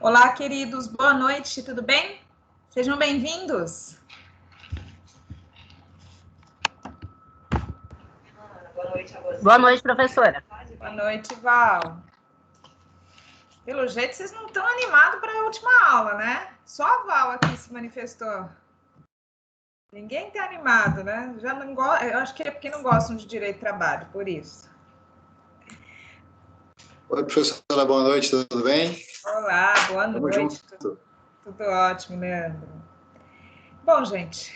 Olá, queridos, boa noite, tudo bem? Sejam bem-vindos. Boa noite, professora. Boa noite, Val. Pelo jeito, vocês não estão animados para a última aula, né? Só a Val aqui se manifestou. Ninguém está animado, né? Já não eu acho que é porque não gostam de direito de trabalho, por isso. Oi, professora, boa noite, tudo bem? Olá, boa noite. Tudo ótimo, Leandro. Bom, gente,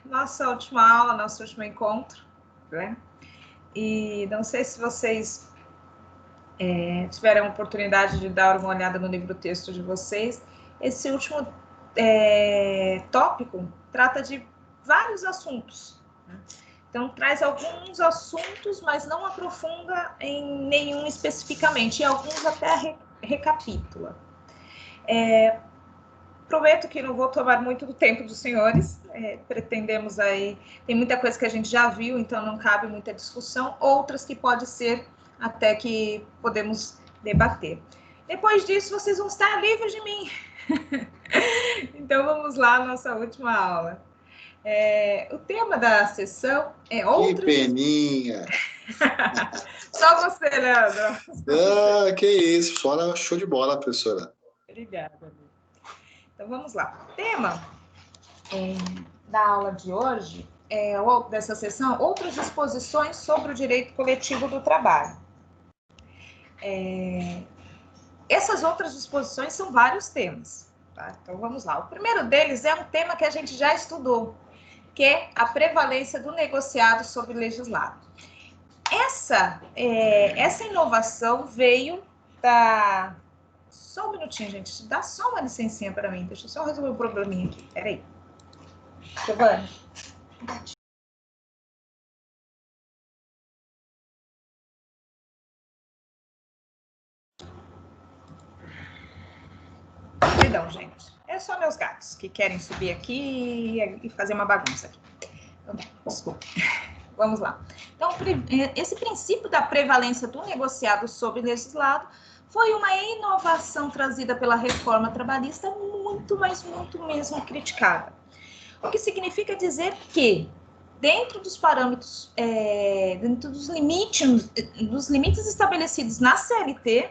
nossa última aula, nosso último encontro, né? E não sei se vocês tiveram a oportunidade de dar uma olhada no livro-texto de vocês. Esse último tópico trata de vários assuntos, né? Então, traz alguns assuntos, mas não aprofunda em nenhum especificamente, e alguns até recapitula. Prometo que não vou tomar muito do tempo dos senhores, pretendemos aí, tem muita coisa que a gente já viu, então não cabe muita discussão, outras que pode ser até que podemos debater. Depois disso, vocês vão estar livres de mim. Então, vamos lá, nossa última aula. O tema da sessão é outras... Que peninha! Só você, Leandro. Que isso, fora show de bola, professora. Obrigada. Então, vamos lá. O tema da aula de hoje, dessa sessão, outras disposições sobre o direito coletivo do trabalho. Essas outras disposições são vários temas, tá? Então, vamos lá. O primeiro deles é um tema que a gente já estudou, que é a prevalência do negociado sobre o legislado. Essa inovação veio da... Só um minutinho, gente. Dá só uma licencinha para mim. Deixa eu só resolver um probleminha aqui. Peraí. Giovana. Perdão, gente. É só meus gatos que querem subir aqui e fazer uma bagunça aqui. Então, desculpa. Vamos lá. Então, esse princípio da prevalência do negociado sobre o legislado foi uma inovação trazida pela reforma trabalhista muito, mas muito mesmo criticada. O que significa dizer que, dentro dos parâmetros, dentro dos limites estabelecidos na CLT,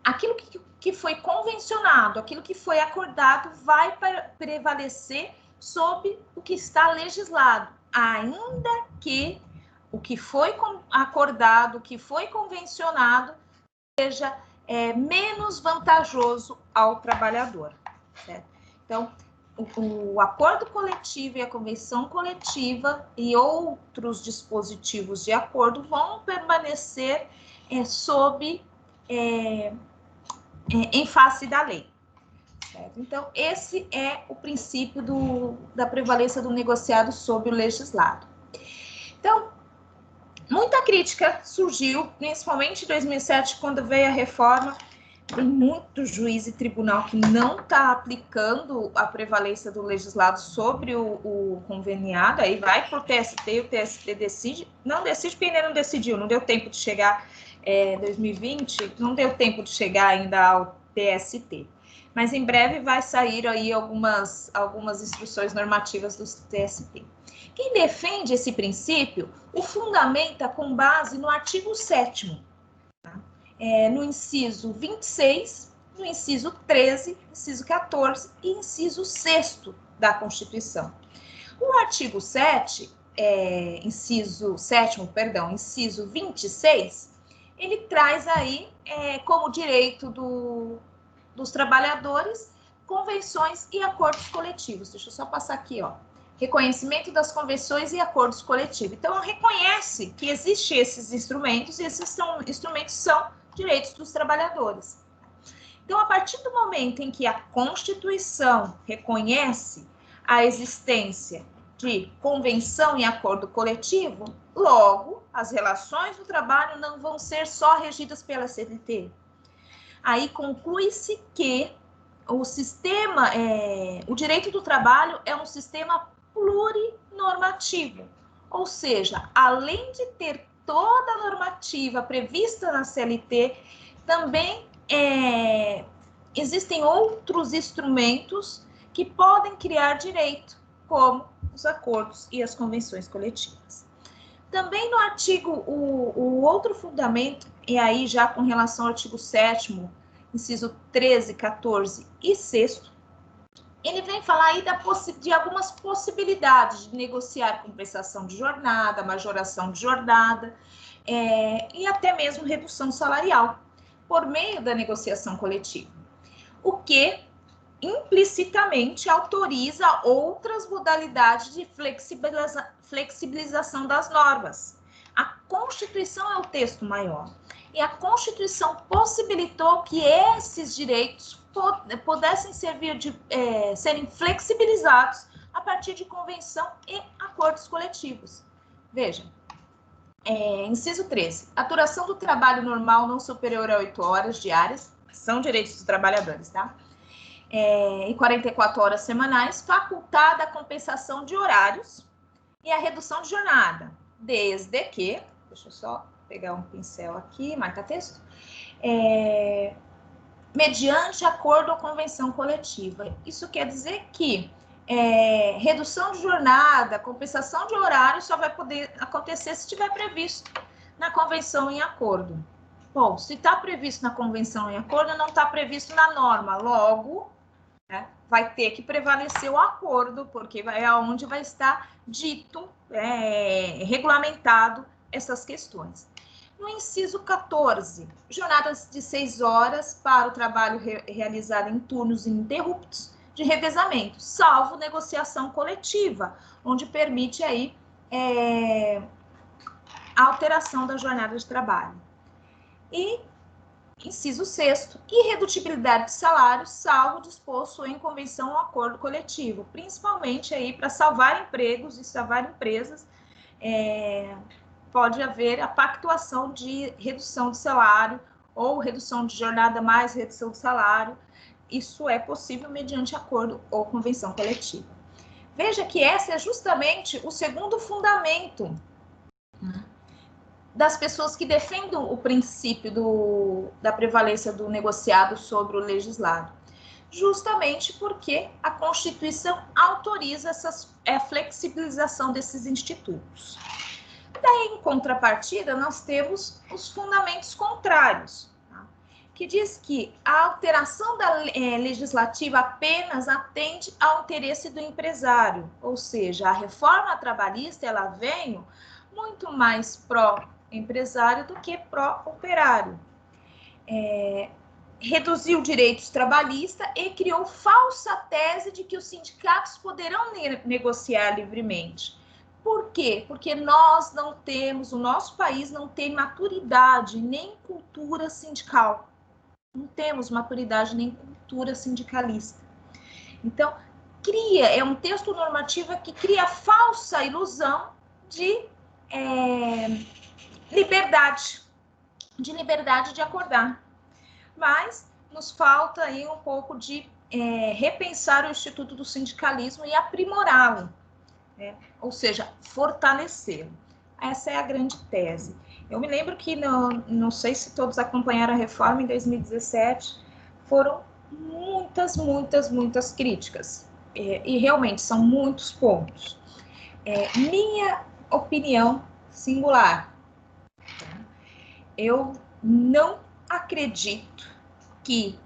aquilo que foi convencionado, aquilo que foi acordado, vai prevalecer sobre o que está legislado, ainda que o que foi acordado, o que foi convencionado, seja menos vantajoso ao trabalhador, certo? Então, o acordo coletivo e a convenção coletiva e outros dispositivos de acordo vão permanecer em face da lei. Certo? Então, esse é o princípio da prevalência do negociado sobre o legislado. Então, muita crítica surgiu, principalmente em 2007, quando veio a reforma. Tem muito juiz e tribunal que não está aplicando a prevalência do legislado sobre o conveniado, aí vai para o TST e o TST decide, não decide porque ainda não decidiu, não deu tempo de chegar, 2020, não deu tempo de chegar ainda ao TST. Mas em breve vai sair aí algumas instruções normativas do TST. Quem defende esse princípio o fundamenta com base no artigo 7º, tá? No inciso 26, no inciso 13, inciso 14 e inciso 6º da Constituição. O artigo 7, inciso 26, ele traz aí como direito dos trabalhadores convenções e acordos coletivos. Deixa eu só passar aqui, ó. Reconhecimento das convenções e acordos coletivos. Então, reconhece que existem esses instrumentos, e esses instrumentos são direitos dos trabalhadores. Então, a partir do momento em que a Constituição reconhece a existência de convenção e acordo coletivo, logo, as relações do trabalho não vão ser só regidas pela CLT. Aí conclui-se que o direito do trabalho é um sistema plurinormativo, ou seja, além de ter toda a normativa prevista na CLT, também existem outros instrumentos que podem criar direito, como os acordos e as convenções coletivas. Também no artigo, o outro fundamento, e aí já com relação ao artigo 7º, inciso 13, 14 e 6º, ele vem falar aí de algumas possibilidades de negociar compensação de jornada, majoração de jornada, e até mesmo redução salarial, por meio da negociação coletiva, o que implicitamente autoriza outras modalidades de flexibilização das normas. A Constituição é o texto maior, e a Constituição possibilitou que esses direitos pudessem serem flexibilizados a partir de convenção e acordos coletivos. Veja, inciso 13, a duração do trabalho normal não superior a 8 horas diárias, são direitos dos trabalhadores, tá? E 44 horas semanais, facultada a compensação de horários e a redução de jornada, desde que, deixa eu só pegar um pincel aqui, marca texto, mediante acordo ou convenção coletiva. Isso quer dizer que redução de jornada, compensação de horário só vai poder acontecer se estiver previsto na convenção em acordo. Bom, se está previsto na convenção em acordo, não está previsto na norma, logo, vai ter que prevalecer o acordo, porque é onde vai estar dito, regulamentado essas questões. No inciso 14, jornadas de 6 horas para o trabalho realizado em turnos ininterruptos de revezamento, salvo negociação coletiva, onde permite aí a alteração da jornada de trabalho. E inciso 6º, irredutibilidade de salário, salvo disposto em convenção ou acordo coletivo, principalmente aí para salvar empregos e salvar empresas, pode haver a pactuação de redução de salário ou redução de jornada mais redução de salário. Isso é possível mediante acordo ou convenção coletiva. Veja que esse é justamente o segundo fundamento das pessoas que defendem o princípio da prevalência do negociado sobre o legislado, justamente porque a Constituição autoriza a flexibilização desses institutos. Daí, em contrapartida, nós temos os fundamentos contrários, que diz que a alteração legislativa apenas atende ao interesse do empresário, ou seja, a reforma trabalhista ela veio muito mais pró-empresário do que pró-operário. Reduziu direitos trabalhistas e criou falsa tese de que os sindicatos poderão negociar livremente. Por quê? Porque nós não temos, o nosso país não tem maturidade nem cultura sindical. Não temos maturidade nem cultura sindicalista. Então, é um texto normativo que cria a falsa ilusão de liberdade de acordar. Mas nos falta aí um pouco de repensar o Instituto do Sindicalismo e aprimorá-lo, ou seja, fortalecê-lo. Essa é a grande tese. Eu me lembro que, não sei se todos acompanharam a reforma em 2017, foram muitas críticas, e realmente são muitos pontos. Minha opinião singular, eu não acredito que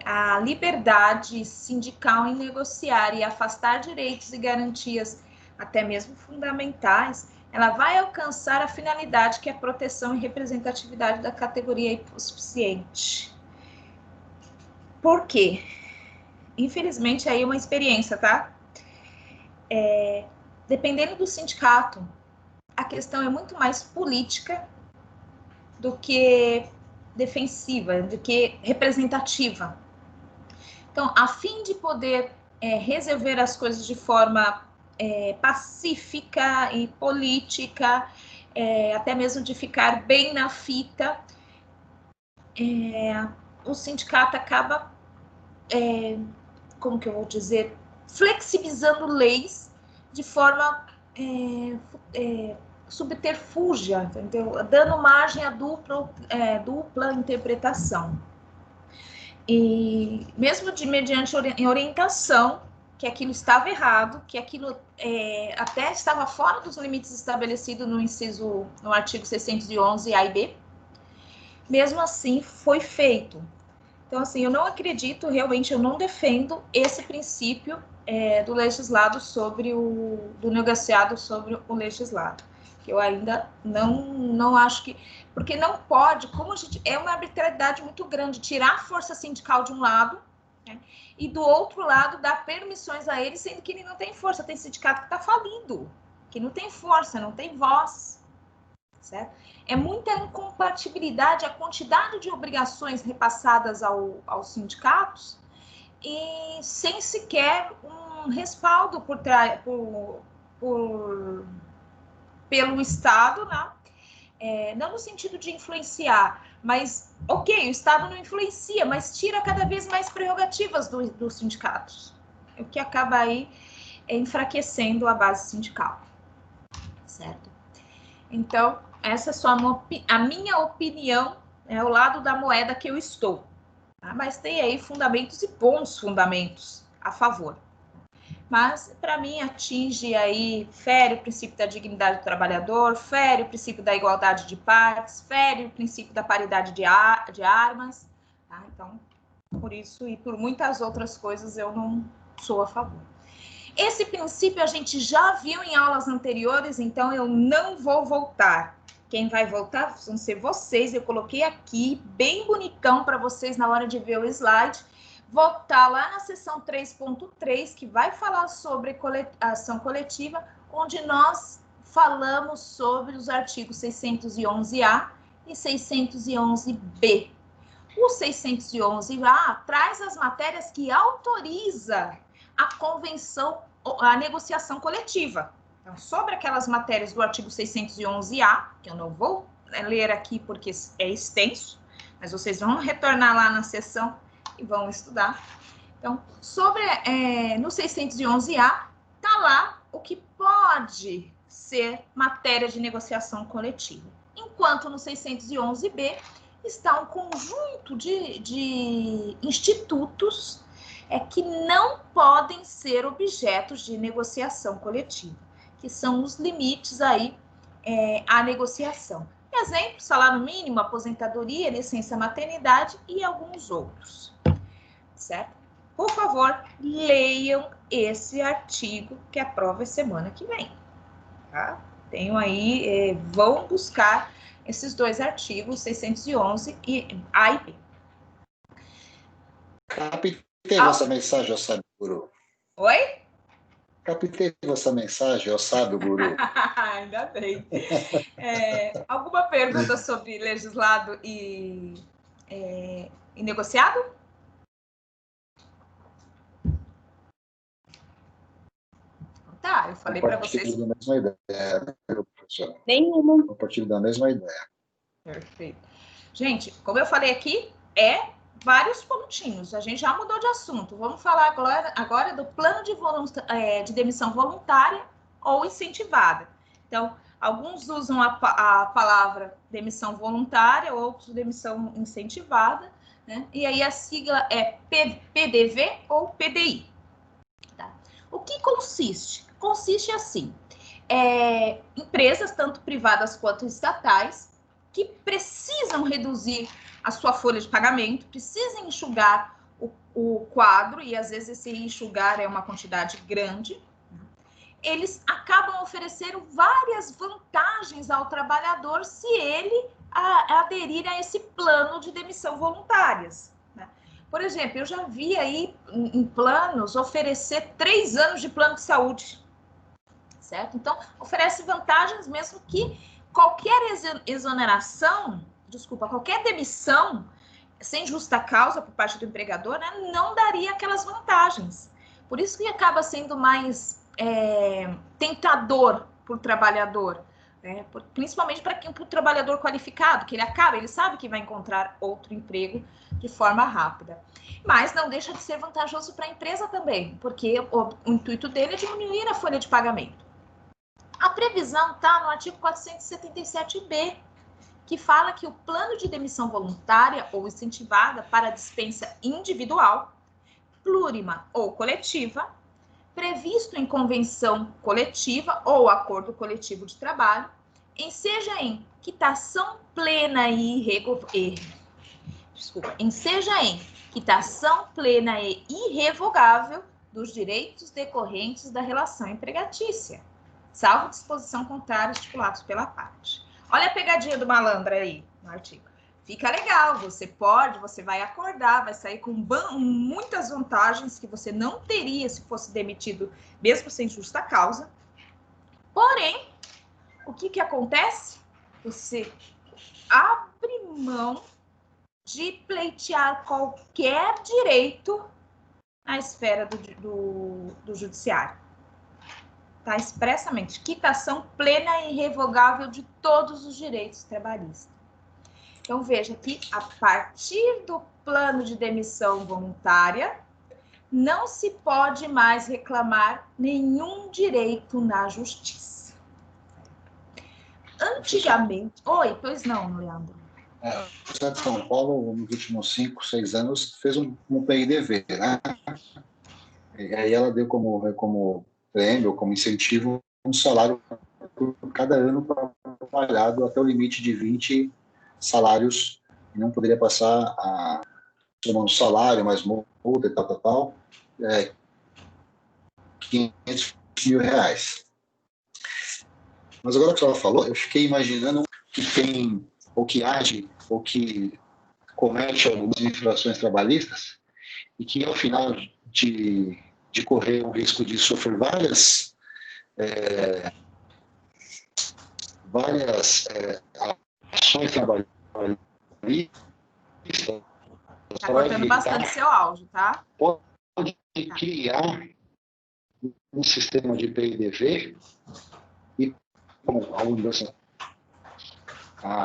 a liberdade sindical em negociar e afastar direitos e garantias, até mesmo fundamentais, ela vai alcançar a finalidade que é a proteção e representatividade da categoria hipossuficiente. Por quê? Infelizmente, aí é uma experiência, tá? Dependendo do sindicato, a questão é muito mais política do que defensiva, do que representativa. Então, a fim de poder resolver as coisas de forma pacífica e política, até mesmo de ficar bem na fita, o sindicato acaba, como que eu vou dizer, flexibilizando leis de forma subterfúgia, entendeu? Dando margem à dupla interpretação. e mesmo mediante orientação, que aquilo estava errado, que aquilo até estava fora dos limites estabelecidos no artigo 611 A e B, mesmo assim foi feito. Então, assim, eu não acredito, realmente, eu não defendo esse princípio do legislado do negociado sobre o legislado. Que eu ainda não acho que... Porque não pode, como a gente... É uma arbitrariedade muito grande tirar a força sindical de um lado, né, e do outro lado dar permissões a ele, sendo que ele não tem força. Tem sindicato que está falindo, que não tem força, não tem voz. Certo? É muita incompatibilidade a quantidade de obrigações repassadas aos sindicatos e sem sequer um respaldo pelo Estado, né? Não no sentido de influenciar, mas, ok, o Estado não influencia, mas tira cada vez mais prerrogativas dos sindicatos, o que acaba aí enfraquecendo a base sindical, certo? Então, essa é só a minha opinião, é o lado da moeda que eu estou. Tá? Mas tem aí fundamentos e bons fundamentos a favor. Mas, para mim, atinge aí, fere o princípio da dignidade do trabalhador, fere o princípio da igualdade de partes, fere o princípio da paridade de armas. Tá? Então, por isso e por muitas outras coisas, eu não sou a favor. Esse princípio a gente já viu em aulas anteriores, então eu não vou voltar. Quem vai voltar vão ser vocês. Eu coloquei aqui bem bonitão para vocês na hora de ver o slide. Voltar lá na seção 3.3, que vai falar sobre ação coletiva, onde nós falamos sobre os artigos 611A e 611B. O 611A traz as matérias que autoriza a convenção, a negociação coletiva. Então, sobre aquelas matérias do artigo 611A, que eu não vou ler aqui porque é extenso, mas vocês vão retornar lá na sessão e vão estudar. Então, no 611A, está lá o que pode ser matéria de negociação coletiva. Enquanto no 611B está um conjunto de institutos que não podem ser objetos de negociação coletiva, que são os limites aí à negociação. Exemplo, salário mínimo, aposentadoria, licença maternidade e alguns outros, certo? Por favor, leiam esse artigo que a prova é semana que vem, tá? Tenho aí, vão buscar esses dois artigos, 611 e A e B. Captei vossa mensagem, ó sábio guru. Oi? Captei vossa mensagem, ó sábio guru. Ainda bem. Alguma pergunta sobre legislado e negociado? Tá, eu falei para vocês. Da mesma ideia, professor. Nenhuma. Compartilho da mesma ideia. Perfeito. Gente, como eu falei aqui, vários pontinhos. A gente já mudou de assunto. Vamos falar agora do plano de demissão voluntária ou incentivada. Então, alguns usam a palavra demissão voluntária, outros demissão incentivada, né? E aí a sigla é PDV ou PDI. Tá? O que consiste? Consiste assim, empresas, tanto privadas quanto estatais, que precisam reduzir a sua folha de pagamento, precisam enxugar o quadro, e às vezes esse enxugar é uma quantidade grande, eles acabam oferecendo várias vantagens ao trabalhador se ele aderir a esse plano de demissão voluntárias. Né? Por exemplo, eu já vi aí em planos oferecer 3 anos de plano de saúde, certo? Então, oferece vantagens mesmo que qualquer exoneração, qualquer demissão sem justa causa por parte do empregador, né, não daria aquelas vantagens. Por isso que acaba sendo mais tentador para o trabalhador, né, principalmente para o trabalhador qualificado, que ele sabe que vai encontrar outro emprego de forma rápida. Mas não deixa de ser vantajoso para a empresa também, porque o intuito dele é diminuir a folha de pagamento. A previsão está no artigo 477b, que fala que o plano de demissão voluntária ou incentivada para dispensa individual, plurima ou coletiva, previsto em convenção coletiva ou acordo coletivo de trabalho, enseja em quitação plena e irrevogável dos direitos decorrentes da relação empregatícia, salvo disposição contrária estipulados pela parte. Olha a pegadinha do malandro aí no artigo. Fica legal, você vai acordar, vai sair com muitas vantagens que você não teria se fosse demitido, mesmo sem justa causa. Porém, o que acontece? Você abre mão de pleitear qualquer direito na esfera do judiciário. Está expressamente, quitação plena e irrevogável de todos os direitos trabalhistas. Então, veja que a partir do plano de demissão voluntária, não se pode mais reclamar nenhum direito na justiça. Antigamente... Oi, pois não, Leandro. O Estado de São Paulo, nos últimos 5, 6 anos, fez um PIDV, né? E aí ela deu como prêmio, como incentivo, um salário por cada ano trabalhado até o limite de 20 salários, e não poderia passar a somando salário, mais multa e tal, R$500 mil. Mas agora que ela falou, eu fiquei imaginando que tem, ou que age, ou que comete algumas infrações trabalhistas, e que ao final de correr o risco de sofrer várias ações trabalhistas. Está cortando bastante seu áudio, tá? Pode criar um sistema de PIDV e como a mudança.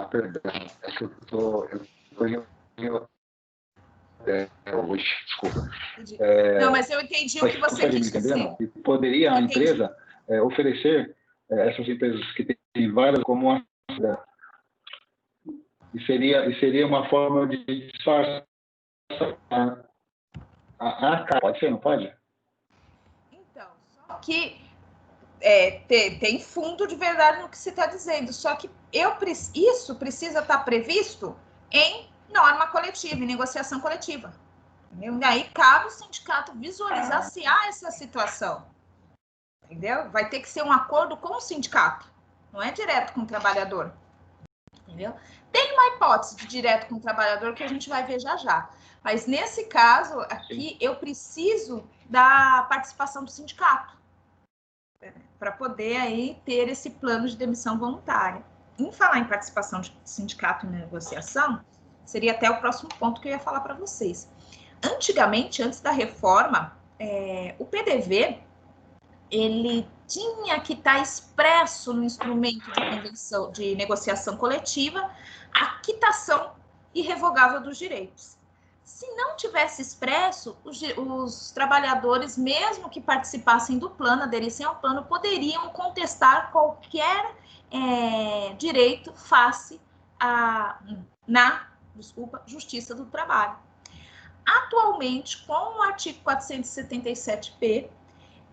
Perdão, é que eu estou hoje, desculpa. Não, mas eu entendi o que você quis dizer. Poderia a empresa oferecer essas empresas que têm várias como uma e seria uma forma de disfarçar. Pode ser, não pode? Então, só que tem fundo de verdade no que você está dizendo, só que isso precisa estar previsto em norma coletiva, em negociação coletiva. Entendeu? E aí cabe o sindicato visualizar se há essa situação. Entendeu? Vai ter que ser um acordo com o sindicato, não é direto com o trabalhador. Entendeu? Tem uma hipótese de direto com o trabalhador que a gente vai ver já. Mas nesse caso aqui, eu preciso da participação do sindicato para poder aí ter esse plano de demissão voluntária. Em falar em participação de sindicato em negociação, seria até o próximo ponto que eu ia falar para vocês. Antigamente, antes da reforma, o PDV, ele tinha que estar expresso no instrumento de negociação coletiva a quitação irrevogável dos direitos. Se não tivesse expresso, os trabalhadores, mesmo que participassem do plano, aderissem ao plano, poderiam contestar qualquer direito face na Justiça do Trabalho. Atualmente, com o artigo 477-P,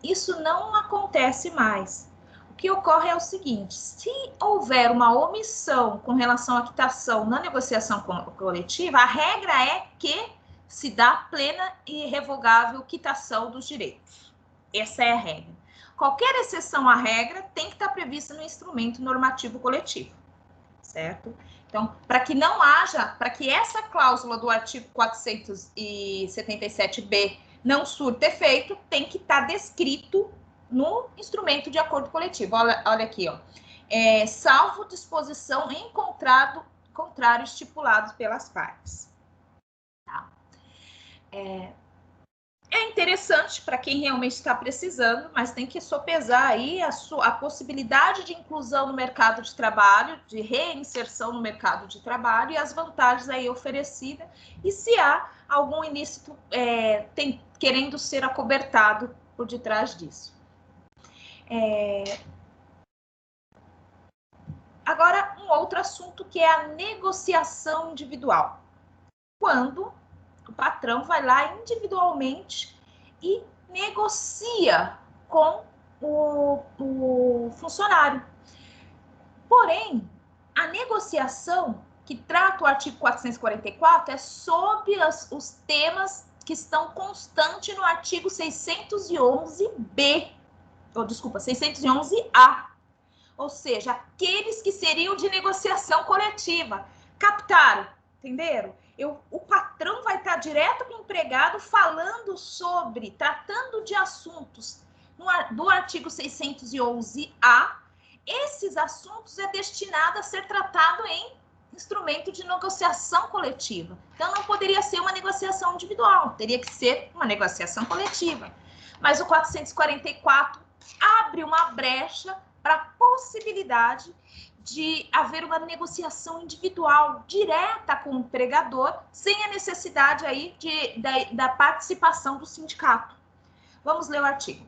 isso não acontece mais. O que ocorre é o seguinte: se houver uma omissão com relação à quitação na negociação coletiva, a regra é que se dá plena e irrevogável quitação dos direitos. Essa é a regra. Qualquer exceção à regra tem que estar prevista no instrumento normativo coletivo, certo? Então, para que essa cláusula do artigo 477-B não surta efeito, tem que estar descrito no instrumento de acordo coletivo. Olha aqui, ó. Salvo disposição em contrário estipulado pelas partes. Tá? É interessante para quem realmente está precisando, mas tem que sopesar aí a possibilidade de inclusão no mercado de trabalho, de reinserção no mercado de trabalho e as vantagens aí oferecidas, e se há algum ilícito querendo ser acobertado por detrás disso. Agora, um outro assunto que é a negociação individual. Quando o patrão vai lá individualmente e negocia com o funcionário. Porém, a negociação que trata o artigo 444 é sobre os temas que estão constantes no artigo 611B, ou desculpa, 611A, ou seja, aqueles que seriam de negociação coletiva. Captaram? Entenderam? O patrão vai estar direto com o empregado falando sobre, tratando de assuntos do artigo 611A. Esses assuntos é destinado a ser tratado em instrumento de negociação coletiva. Então, não poderia ser uma negociação individual, teria que ser uma negociação coletiva. Mas o 444 abre uma brecha para a possibilidade de haver uma negociação individual direta com o empregador, sem a necessidade aí da participação do sindicato. Vamos ler o artigo.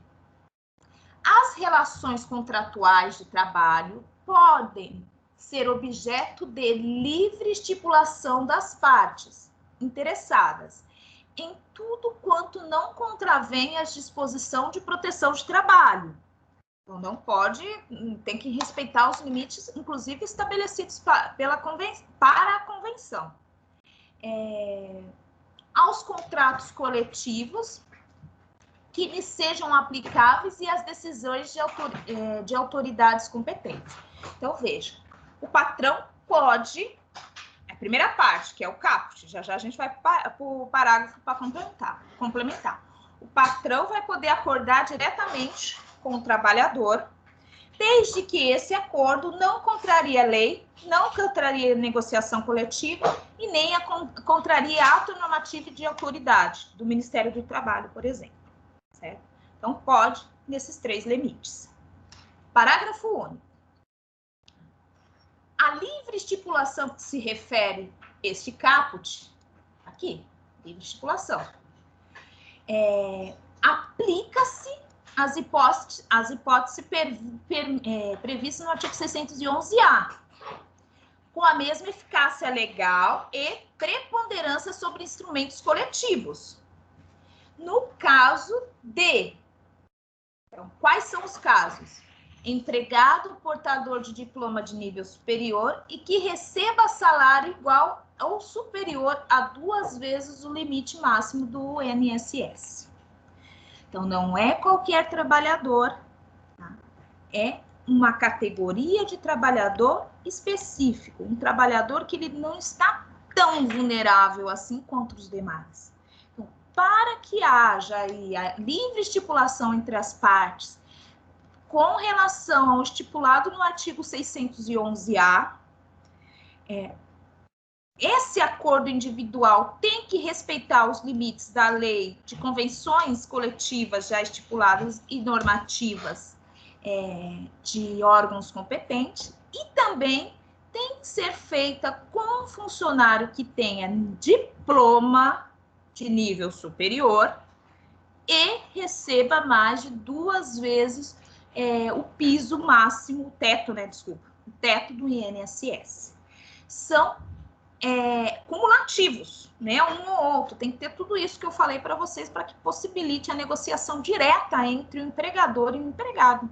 As relações contratuais de trabalho podem ser objeto de livre estipulação das partes interessadas em tudo quanto não contravém as disposições de proteção de trabalho. Então, não pode, tem que respeitar os limites, inclusive estabelecidos para a convenção. Aos contratos coletivos que lhes sejam aplicáveis e as decisões de autoridades competentes. Então, veja, o patrão pode, a primeira parte, que é o caput, já a gente vai para o parágrafo para complementar. O patrão vai poder acordar diretamente com o trabalhador, desde que esse acordo não contraria a lei, não contraria negociação coletiva e nem contraria ato normativo de autoridade do Ministério do Trabalho, por exemplo. Certo? Então, pode nesses 3 limites. Parágrafo único. A livre estipulação que se refere este caput, aqui, livre estipulação, aplica-se às hipóteses previstas no artigo 611A, com a mesma eficácia legal e preponderância sobre instrumentos coletivos. No caso de... Então, quais são os casos? Empregado portador de diploma de nível superior e que receba salário igual ou superior a 2 vezes o limite máximo do INSS. Então, não é qualquer trabalhador, tá? É uma categoria de trabalhador específico, um trabalhador que ele não está tão vulnerável assim quanto os demais. Então, para que haja aí a livre estipulação entre as partes, com relação ao estipulado no artigo 611A, esse acordo individual tem que respeitar os limites da lei de convenções coletivas já estipuladas e normativas de órgãos competentes, e também tem que ser feita com um funcionário que tenha diploma de nível superior e receba mais de 2 vezes o piso máximo, o teto do INSS. São cumulativos, né? Um ou outro, tem que ter tudo isso que eu falei para vocês para que possibilite a negociação direta entre o empregador e o empregado.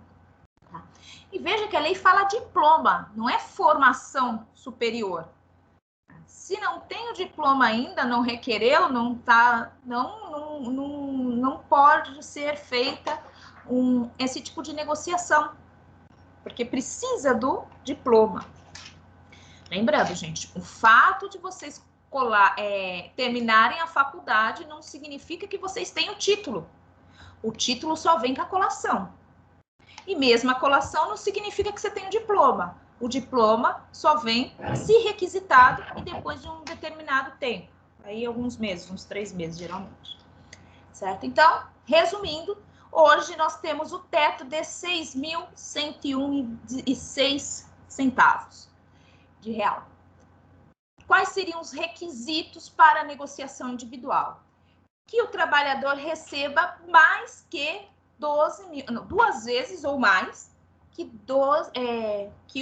Tá? E veja que a lei fala diploma, não é formação superior. Se não tem o diploma ainda, não requereu, não pode ser feita esse tipo de negociação, porque precisa do diploma. Lembrando, gente, o fato de vocês terminarem a faculdade não significa que vocês tenham título. O título só vem com a colação. E mesmo a colação não significa que você tem um diploma. O diploma só vem se requisitado e depois de um determinado tempo. Aí alguns meses, uns 3 meses, geralmente. Certo? Então, resumindo, hoje nós temos o teto de R$ 6.101,06 de real. Quais seriam os requisitos para a negociação individual? Que o trabalhador receba mais que 2 vezes ou mais que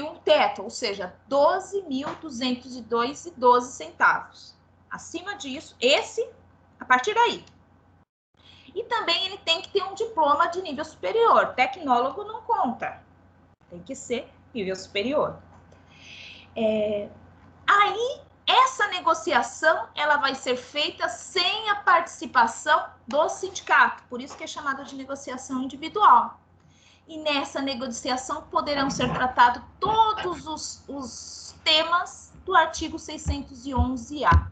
o teto, ou seja, 12.202,12 centavos. Acima disso, a partir daí. E também ele tem que ter um diploma de nível superior. Tecnólogo não conta. Tem que ser nível superior. Aí, essa negociação, ela vai ser feita sem a participação do sindicato. Por isso que é chamada de negociação individual. E nessa negociação poderão ser tratados todos os temas do artigo 611-A.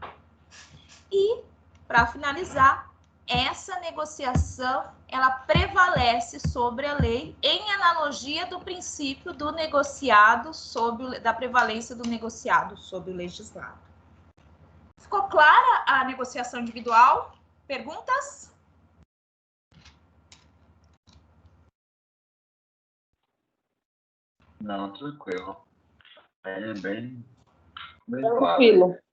E, para finalizar, essa negociação, ela prevalece sobre a lei em analogia do princípio do negociado da prevalência do negociado sobre o legislado. Ficou clara a negociação individual? Perguntas? Não, tranquilo. É bem Tranquilo. claro.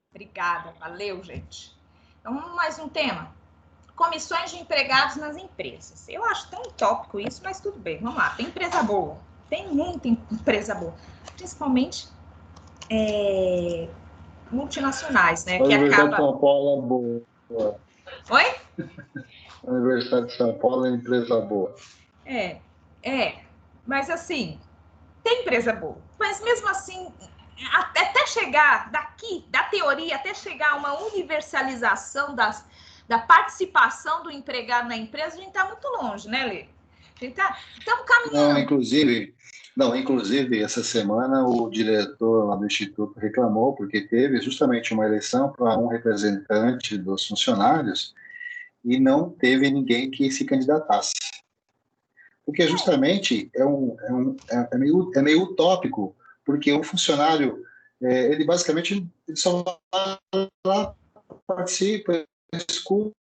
Obrigada, valeu, gente. Então, mais um tema. Comissões de empregados nas empresas. Eu acho tão utópico isso, mas tudo bem, vamos lá. Tem empresa boa, tem muita empresa boa, principalmente multinacionais, né? A Que Universidade acaba... de São Paulo é boa. Oi? A Universidade de São Paulo é empresa boa. Mas assim, tem empresa boa. Mas mesmo assim, até chegar daqui, da teoria, até chegar a uma universalização da participação do empregado na empresa, a gente está muito longe, né, Lê? Estamos caminhando. Inclusive, essa semana o diretor lá do Instituto reclamou, porque teve justamente uma eleição para um representante dos funcionários e não teve ninguém que se candidatasse. Porque justamente é meio utópico, porque um funcionário, ele basicamente ele só vai lá, participa, escuta,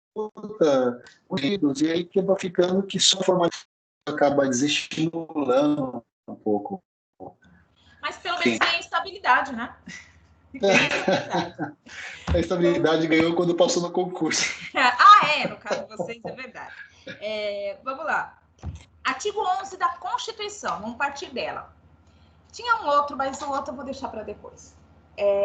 e aí acaba ficando que só formação acaba desestimulando um pouco. Mas pelo menos tem estabilidade, né? A estabilidade ganhou quando passou no concurso. No caso de vocês é verdade. Vamos lá. Artigo 11 da Constituição, vamos partir dela. Tinha um outro, mas o outro eu vou deixar para depois.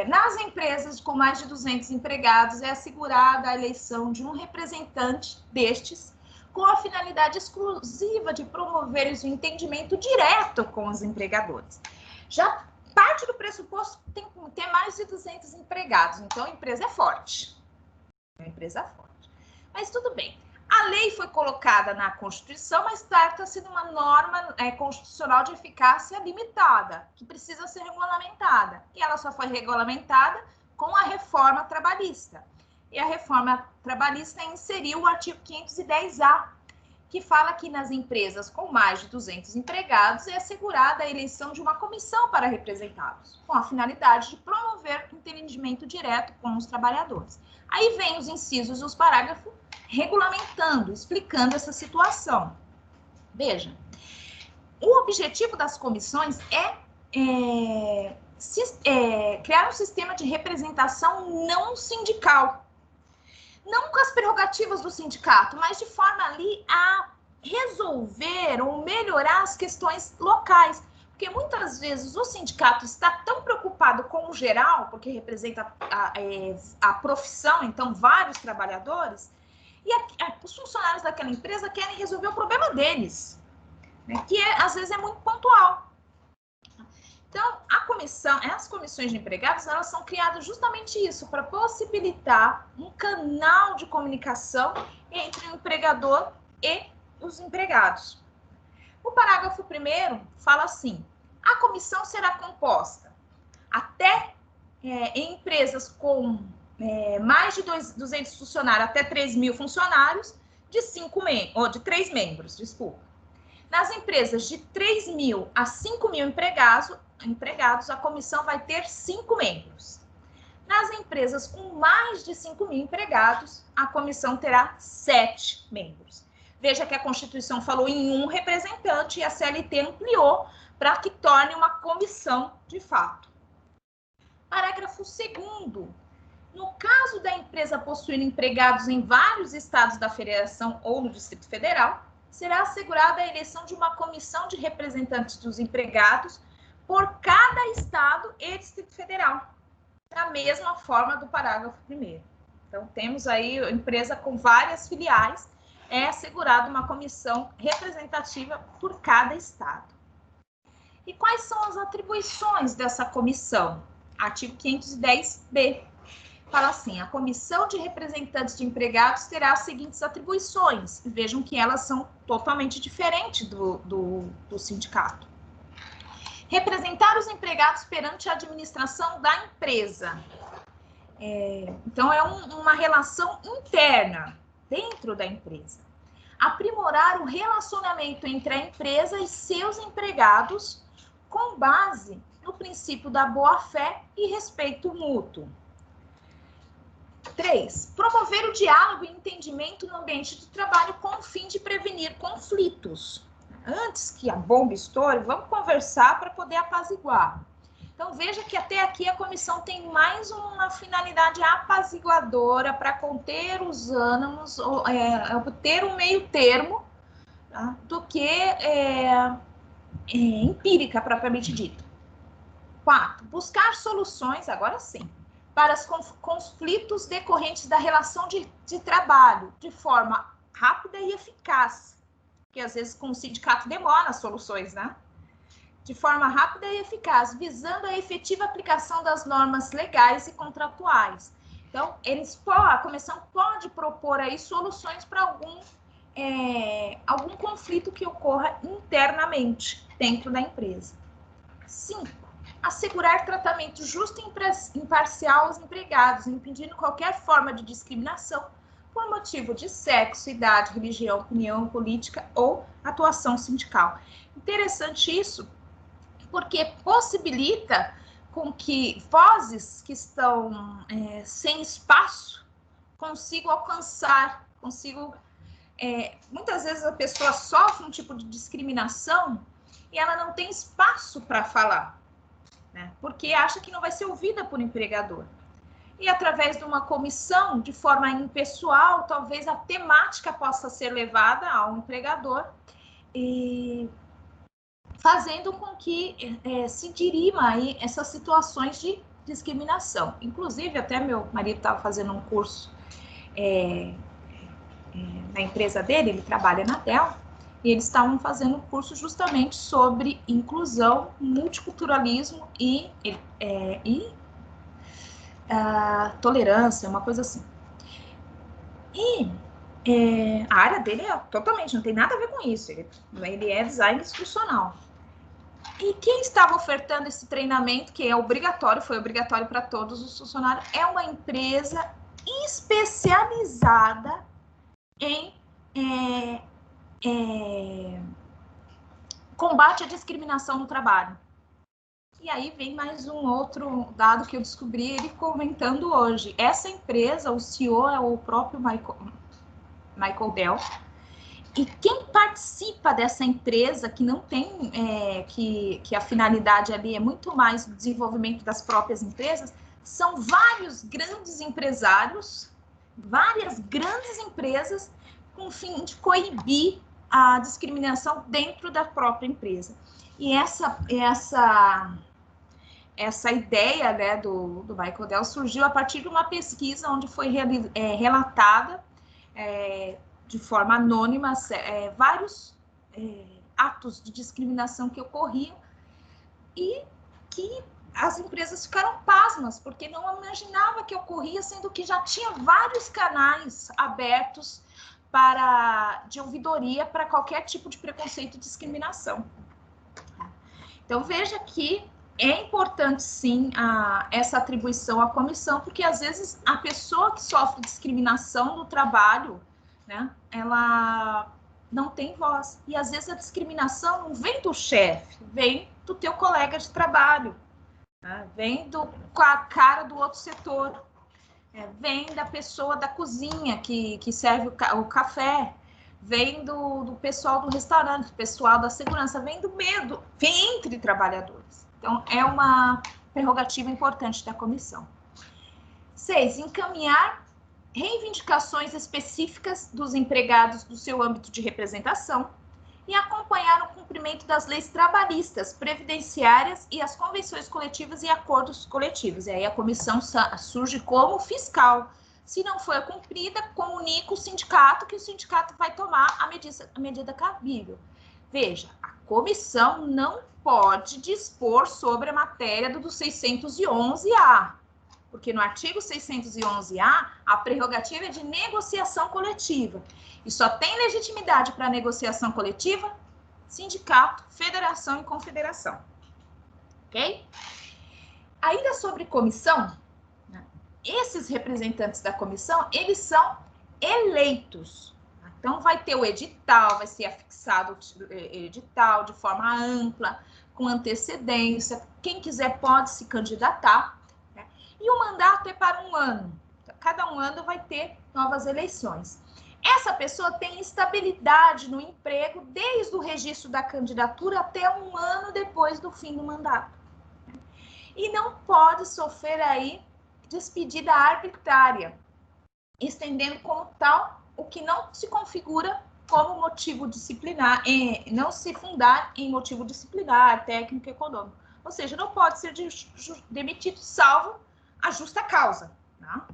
Nas empresas com mais de 200 empregados, é assegurada a eleição de um representante destes com a finalidade exclusiva de promover o entendimento direto com os empregadores. Já parte do pressuposto que tem que ter mais de 200 empregados, então a empresa é forte. Mas tudo bem. A lei foi colocada na Constituição, mas trata-se de uma norma constitucional de eficácia limitada, que precisa ser regulamentada. E ela só foi regulamentada com a reforma trabalhista. E a reforma trabalhista inseriu o artigo 510-A, que fala que nas empresas com mais de 200 empregados é assegurada a eleição de uma comissão para representá-los, com a finalidade de promover o entendimento direto com os trabalhadores. Aí vem os incisos e os parágrafos regulamentando, explicando essa situação. Veja, o objetivo das comissões é criar um sistema de representação não sindical. Não com as prerrogativas do sindicato, mas de forma ali a resolver ou melhorar as questões locais. Porque muitas vezes o sindicato está tão preocupado com o geral, porque representa a profissão, então vários trabalhadores, e os funcionários daquela empresa querem resolver o problema deles, né, que às vezes é muito pontual. Então, as comissões de empregados, elas são criadas justamente isso, para possibilitar um canal de comunicação entre o empregador e os empregados. O parágrafo 1º fala assim: a comissão será composta até em empresas com mais de 200 funcionários, até 3.000 funcionários, de 3 membros, desculpa. Nas empresas de 3.000 a 5.000 empregados, a comissão vai ter 5 membros. Nas empresas com mais de 5.000 empregados, a comissão terá 7 membros. Veja que a Constituição falou em um representante e a CLT ampliou para que torne uma comissão de fato. Parágrafo 2º. No caso da empresa possuir empregados em vários estados da federação ou no Distrito Federal, será assegurada a eleição de uma comissão de representantes dos empregados por cada estado e Distrito Federal, da mesma forma do parágrafo 1º. Então, temos aí empresa com várias filiais, é assegurada uma comissão representativa por cada estado. E quais são as atribuições dessa comissão? Artigo 510b. Fala assim, a comissão de representantes de empregados terá as seguintes atribuições. E vejam que elas são totalmente diferentes do sindicato. Representar os empregados perante a administração da empresa. Então, é uma relação interna, dentro da empresa. Aprimorar o relacionamento entre a empresa e seus empregados com base no princípio da boa-fé e respeito mútuo. 3. Promover o diálogo e entendimento no ambiente de trabalho com o fim de prevenir conflitos. Antes que a bomba estoure, vamos conversar para poder apaziguar. Então, veja que até aqui a comissão tem mais uma finalidade apaziguadora para conter os ânimos, obter um meio termo, tá? Do que empírica, propriamente dita. 4. Buscar soluções, agora sim, para os conflitos decorrentes da relação de trabalho, de forma rápida e eficaz. Porque às vezes com o sindicato demora as soluções, né? De forma rápida e eficaz, visando a efetiva aplicação das normas legais e contratuais. Então, a comissão pode propor aí soluções para algum conflito que ocorra internamente dentro da empresa. 5. Assegurar tratamento justo e imparcial aos empregados, impedindo qualquer forma de discriminação por motivo de sexo, idade, religião, opinião política ou atuação sindical. Interessante isso, porque possibilita com que vozes que estão sem espaço consigam alcançar, muitas vezes a pessoa sofre um tipo de discriminação e ela não tem espaço para falar, né? Porque acha que não vai ser ouvida por empregador. E através de uma comissão, de forma impessoal, talvez a temática possa ser levada ao empregador e fazendo com que se dirima aí essas situações de discriminação. Inclusive, até meu marido estava fazendo um curso na empresa dele, ele trabalha na Dell, e eles estavam fazendo um curso justamente sobre inclusão, multiculturalismo e tolerância, uma coisa assim. E a área dele totalmente, não tem nada a ver com isso, ele é design instrucional. E quem estava ofertando esse treinamento, que é obrigatório, foi obrigatório para todos os funcionários, é uma empresa especializada em combate à discriminação no trabalho. E aí vem mais um outro dado que eu descobri ele comentando hoje. Essa empresa, o CEO é o próprio Michael Dell. E quem participa dessa empresa, que não tem, que a finalidade ali é muito mais o desenvolvimento das próprias empresas, são vários grandes empresários, várias grandes empresas, com o fim de coibir a discriminação dentro da própria empresa. E essa ideia, né, do Michael Dell surgiu a partir de uma pesquisa onde foi relatada de forma anônima vários atos de discriminação que ocorriam e que as empresas ficaram pasmas, porque não imaginavam que ocorria, sendo que já tinha vários canais abertos de ouvidoria para qualquer tipo de preconceito e discriminação. Então, veja que é importante, sim, essa atribuição à comissão, porque, às vezes, a pessoa que sofre discriminação no trabalho, né, ela não tem voz. E, às vezes, a discriminação não vem do chefe, vem do teu colega de trabalho, né, vem com a cara do outro setor, vem da pessoa da cozinha que serve o café, vem do pessoal do restaurante, do pessoal da segurança, vem do medo, vem entre trabalhadores. Então, é uma prerrogativa importante da comissão. 6. Encaminhar reivindicações específicas dos empregados do seu âmbito de representação, e acompanhar o cumprimento das leis trabalhistas, previdenciárias e as convenções coletivas e acordos coletivos. E aí a comissão surge como fiscal. Se não for cumprida, comunica o sindicato, que o sindicato vai tomar a medida cabível. Veja, a comissão não pode dispor sobre a matéria do 611-A, porque no artigo 611-A, a prerrogativa é de negociação coletiva. E só tem legitimidade para negociação coletiva sindicato, federação e confederação. Ok? Ainda sobre comissão, né, esses representantes da comissão, eles são eleitos. Então, vai ter o edital, vai ser afixado o edital de forma ampla, com antecedência. Quem quiser pode se candidatar. Né? E o mandato é para 1 ano. Cada 1 ano vai ter novas eleições. Essa pessoa tem estabilidade no emprego desde o registro da candidatura até 1 ano depois do fim do mandato. E não pode sofrer aí despedida arbitrária, estendendo como tal o que não se configura como motivo disciplinar, não se fundar em motivo disciplinar, técnico, econômico. Ou seja, não pode ser demitido salvo a justa causa. Tá?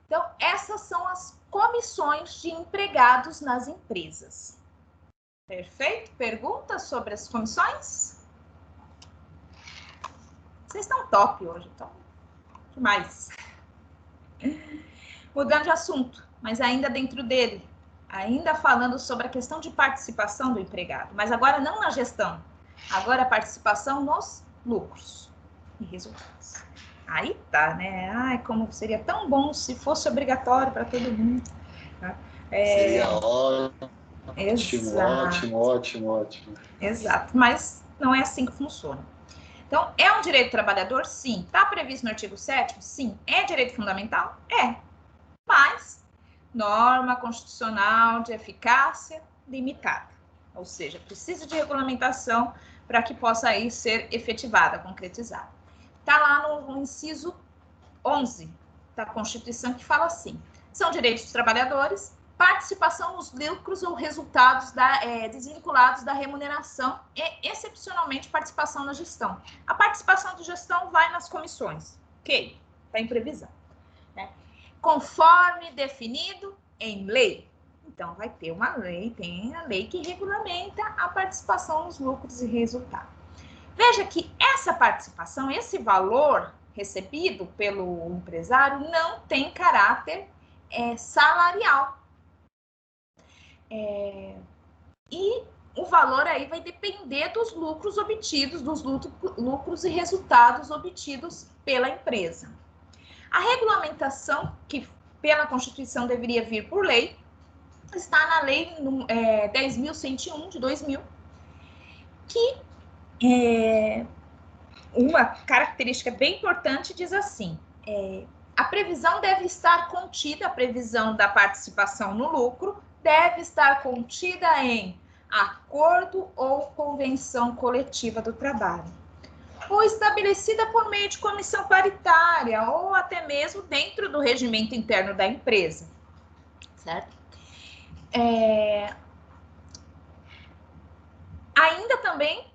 Então, essas são as comissões de empregados nas empresas. Perfeito? Perguntas sobre as comissões? Vocês estão top hoje, então. Demais. Mudando de assunto, mas ainda dentro dele. Ainda falando sobre a questão de participação do empregado. Mas agora não na gestão. Agora a participação nos lucros e resultados. Aí tá, né? Ai, como seria tão bom se fosse obrigatório para todo mundo. Seria ótimo, Exato. ótimo. Exato, mas não é assim que funciona. Então, é um direito do trabalhador? Sim. Está previsto no artigo 7º? Sim. É direito fundamental? É. Mas, norma constitucional de eficácia limitada. Ou seja, precisa de regulamentação para que possa aí ser efetivada, concretizada. Está lá no inciso 11 da Constituição, que fala assim: são direitos dos trabalhadores, participação nos lucros ou resultados desvinculados da remuneração e, excepcionalmente, participação na gestão. A participação da gestão vai nas comissões. Ok, está em previsão. Né? Conforme definido em lei. Então, vai ter uma lei, tem a lei que regulamenta a participação nos lucros e resultados. Veja que essa participação, esse valor recebido pelo empresário não tem caráter salarial. E o valor aí vai depender dos lucros obtidos, dos lucros e resultados obtidos pela empresa. A regulamentação, que pela Constituição deveria vir por lei, está na Lei 10.101 de 2000, que uma característica bem importante diz assim: a previsão deve estar contida, a previsão da participação no lucro deve estar contida em acordo ou convenção coletiva do trabalho, ou estabelecida por meio de comissão paritária, ou até mesmo dentro do regimento interno da empresa, certo? Ainda também,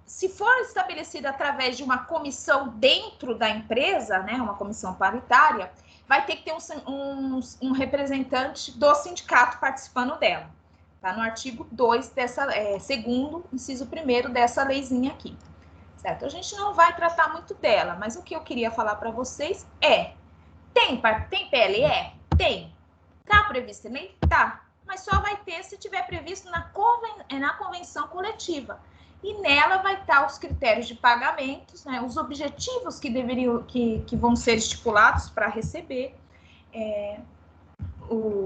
se for estabelecida através de uma comissão dentro da empresa, né, uma comissão paritária, vai ter que ter um representante do sindicato participando dela. Tá no artigo 2 segundo, inciso 1º dessa leizinha aqui. Certo? A gente não vai tratar muito dela, mas o que eu queria falar para vocês é: tem PLE? Tem. Tá previsto em lei? Tá. Mas só vai ter se tiver previsto na convenção coletiva. E nela vai estar os critérios de pagamentos, né, os objetivos que vão ser estipulados para receber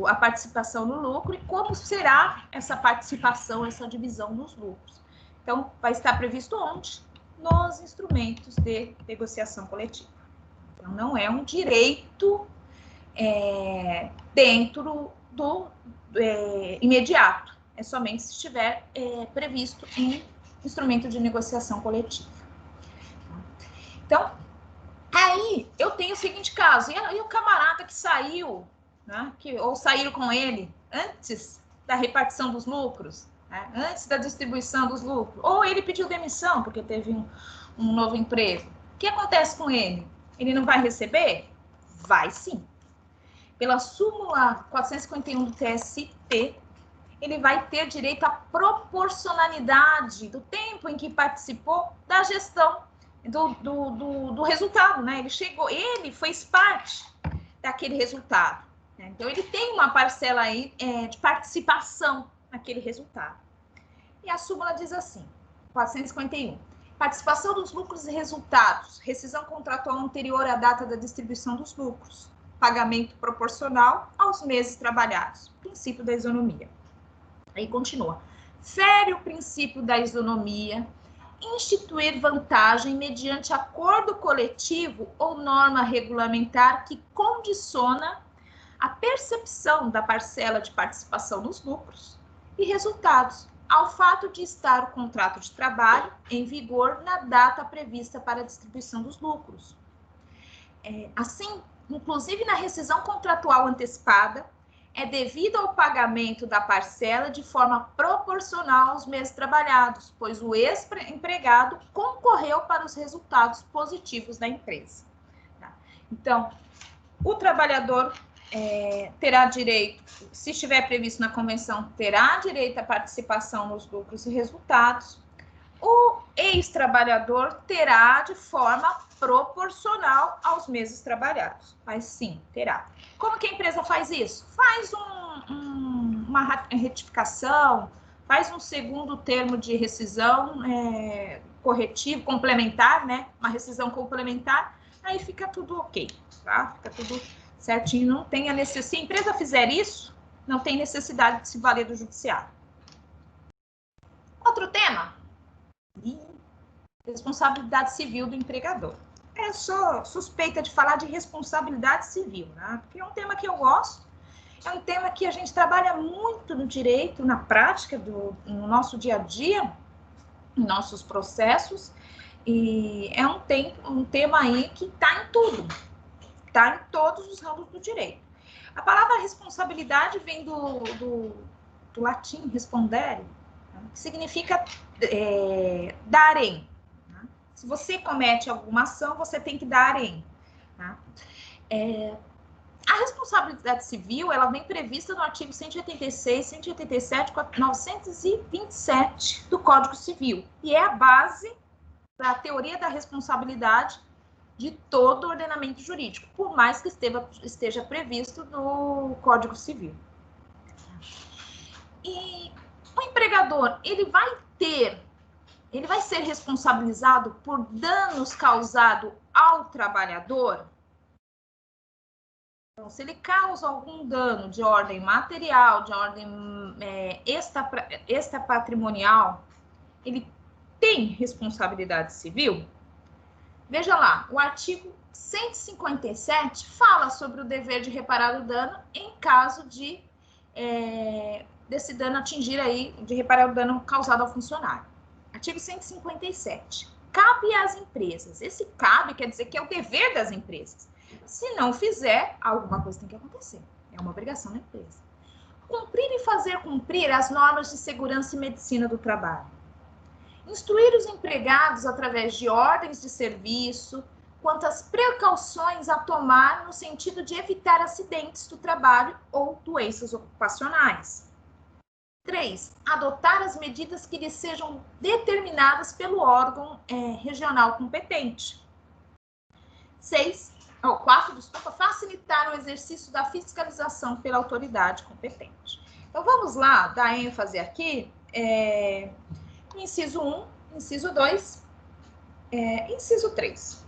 a participação no lucro e como será essa participação, essa divisão dos lucros. Então, vai estar previsto onde? Nos instrumentos de negociação coletiva. Então, não é um direito dentro do imediato, é somente se estiver previsto em instrumento de negociação coletiva. Então, aí eu tenho o seguinte caso: e o camarada que saiu, né, ou saíram com ele antes da repartição dos lucros, né, antes da distribuição dos lucros, ou ele pediu demissão porque teve um novo emprego, o que acontece com ele? Ele não vai receber? Vai sim. Pela súmula 451 do TST, ele vai ter direito à proporcionalidade do tempo em que participou da gestão do resultado, né? Ele fez parte daquele resultado, né? Então, ele tem uma parcela aí de participação naquele resultado. E a súmula diz assim, 451, participação dos lucros e resultados, rescisão contratual anterior à data da distribuição dos lucros, pagamento proporcional aos meses trabalhados, princípio da isonomia. Aí continua, fere o princípio da isonomia, instituir vantagem mediante acordo coletivo ou norma regulamentar que condiciona a percepção da parcela de participação nos lucros e resultados ao fato de estar o contrato de trabalho em vigor na data prevista para a distribuição dos lucros. Assim, inclusive na rescisão contratual antecipada, é devido ao pagamento da parcela de forma proporcional aos meses trabalhados, pois o ex-empregado concorreu para os resultados positivos da empresa. Tá? Então, o trabalhador terá direito, se estiver previsto na convenção, terá direito à participação nos lucros e resultados. O ex-trabalhador terá de forma proporcional aos meses trabalhados, mas sim, terá. Como que a empresa faz isso? Faz uma retificação, faz um segundo termo de rescisão corretivo, complementar, né? Uma rescisão complementar, aí fica tudo ok, tá? Fica tudo certinho, não tem a necessidade. Se a empresa fizer isso, não tem necessidade de se valer do judiciário. Outro tema, responsabilidade civil do empregador. Eu sou suspeita de falar de responsabilidade civil, né? Porque é um tema que eu gosto, é um tema que a gente trabalha muito no direito, na prática, no nosso dia a dia, em nossos processos, e é um tema aí que está em tudo, está em todos os ramos do direito. A palavra responsabilidade vem do latim respondere, que significa darem. Se você comete alguma ação, você tem que darem. Tá? A responsabilidade civil, ela vem prevista no artigo 186, 187, 927 do Código Civil. E é a base da teoria da responsabilidade de todo o ordenamento jurídico, por mais que esteja previsto no Código Civil. E o empregador, ele vai ser responsabilizado por danos causados ao trabalhador? Então, se ele causa algum dano de ordem material, de ordem extrapatrimonial, ele tem responsabilidade civil? Veja lá, o artigo 157 fala sobre o dever de reparar o dano em caso desse dano atingir aí, de reparar o dano causado ao funcionário. Artigo 157. Cabe às empresas. Esse cabe quer dizer que é o dever das empresas. Se não fizer, alguma coisa tem que acontecer. É uma obrigação da empresa. Cumprir e fazer cumprir as normas de segurança e medicina do trabalho. Instruir os empregados através de ordens de serviço quanto às precauções a tomar no sentido de evitar acidentes do trabalho ou doenças ocupacionais. 3. Adotar as medidas que lhes sejam determinadas pelo órgão regional competente. 4. Facilitar o exercício da fiscalização pela autoridade competente. Então, vamos lá dar ênfase aqui, inciso 1, inciso 2, inciso 3.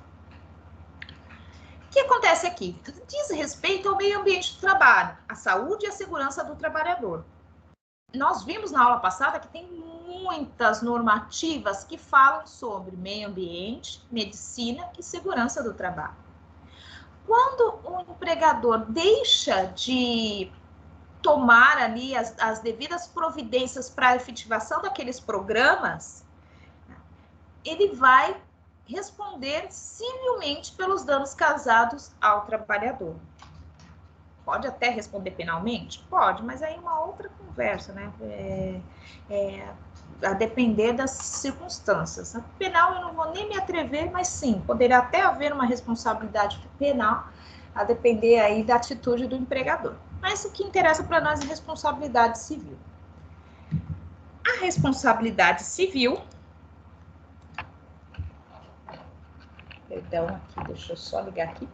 O que acontece aqui? Diz respeito ao meio ambiente do trabalho, à saúde e à segurança do trabalhador. Nós vimos na aula passada que tem muitas normativas que falam sobre meio ambiente, medicina e segurança do trabalho. Quando o empregador deixa de tomar ali as devidas providências para a efetivação daqueles programas, ele vai responder civilmente pelos danos causados ao trabalhador. Pode até responder penalmente? Pode, mas aí é uma outra conversa, né? A depender das circunstâncias. A penal eu não vou nem me atrever, mas sim, poderia até haver uma responsabilidade penal, a depender aí da atitude do empregador. Mas o que interessa para nós é responsabilidade civil. A responsabilidade civil... Perdão, aqui, deixa eu só ligar aqui.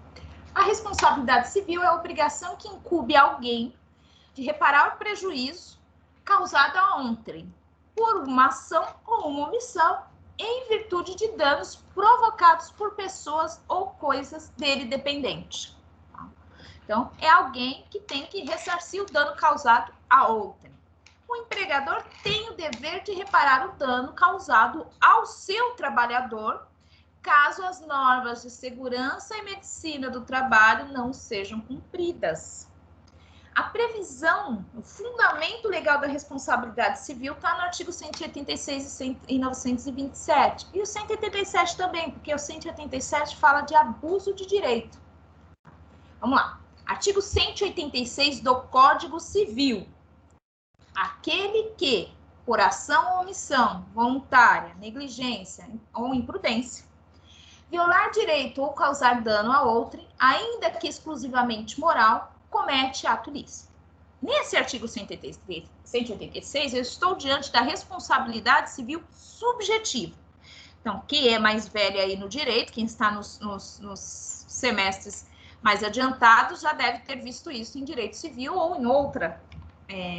A responsabilidade civil é a obrigação que incumbe alguém de reparar o prejuízo causado a outrem por uma ação ou uma omissão em virtude de danos provocados por pessoas ou coisas dele dependentes. Então, é alguém que tem que ressarcir o dano causado a outrem. O empregador tem o dever de reparar o dano causado ao seu trabalhador, caso as normas de segurança e medicina do trabalho não sejam cumpridas. A previsão, o fundamento legal da responsabilidade civil está no artigo 186 e 927. E o 187 também, porque o 187 fala de abuso de direito. Vamos lá. Artigo 186 do Código Civil. Aquele que, por ação ou omissão, voluntária, negligência ou imprudência, violar direito ou causar dano a outrem, ainda que exclusivamente moral, comete ato ilícito. Nesse artigo 186, eu estou diante da responsabilidade civil subjetiva. Então, quem é mais velho aí no direito, quem está nos semestres mais adiantados, já deve ter visto isso em direito civil ou em outra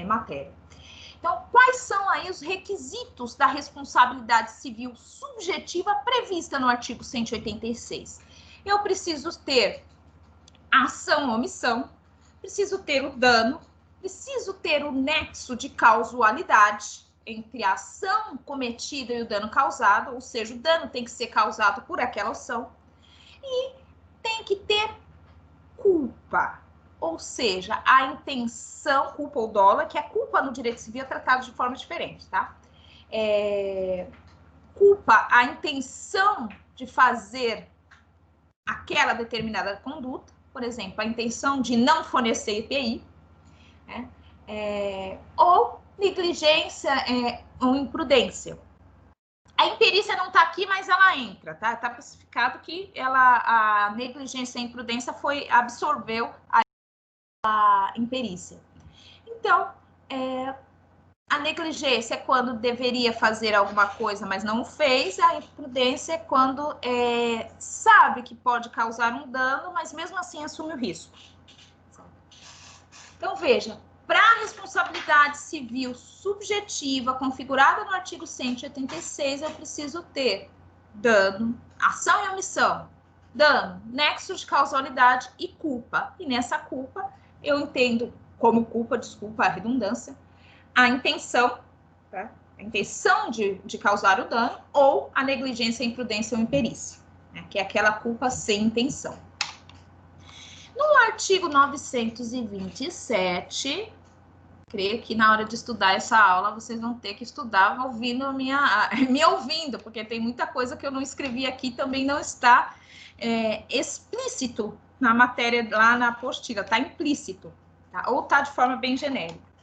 matéria. Então, quais são aí os requisitos da responsabilidade civil subjetiva prevista no artigo 186? Eu preciso ter ação ou omissão, preciso ter o dano, preciso ter o nexo de causalidade entre a ação cometida e o dano causado, ou seja, o dano tem que ser causado por aquela ação, e tem que ter culpa. Ou seja, a intenção, culpa ou dolo, que a culpa no direito civil é tratada de forma diferente, tá? Culpa, a intenção de fazer aquela determinada conduta, por exemplo, a intenção de não fornecer EPI, né? Ou negligência ou imprudência. A imperícia não está aqui, mas ela entra, tá? Está especificado que a negligência e a imprudência absorveu a imperícia. Então, a negligência é quando deveria fazer alguma coisa, mas não o fez. A imprudência é quando sabe que pode causar um dano, mas mesmo assim assume o risco. Então, veja, para a responsabilidade civil subjetiva configurada no artigo 186, eu preciso ter dano, ação e omissão, dano, nexo de causalidade e culpa. E nessa culpa, eu entendo como culpa, desculpa a redundância, a intenção, tá? A intenção de causar o dano, ou a negligência, imprudência ou imperícia, né? Que é aquela culpa sem intenção. No artigo 927, creio que na hora de estudar essa aula, vocês vão ter que estudar ouvindo me ouvindo, porque tem muita coisa que eu não escrevi aqui, também não está explícito na matéria, lá na apostila, está implícito, tá? Ou está de forma bem genérica.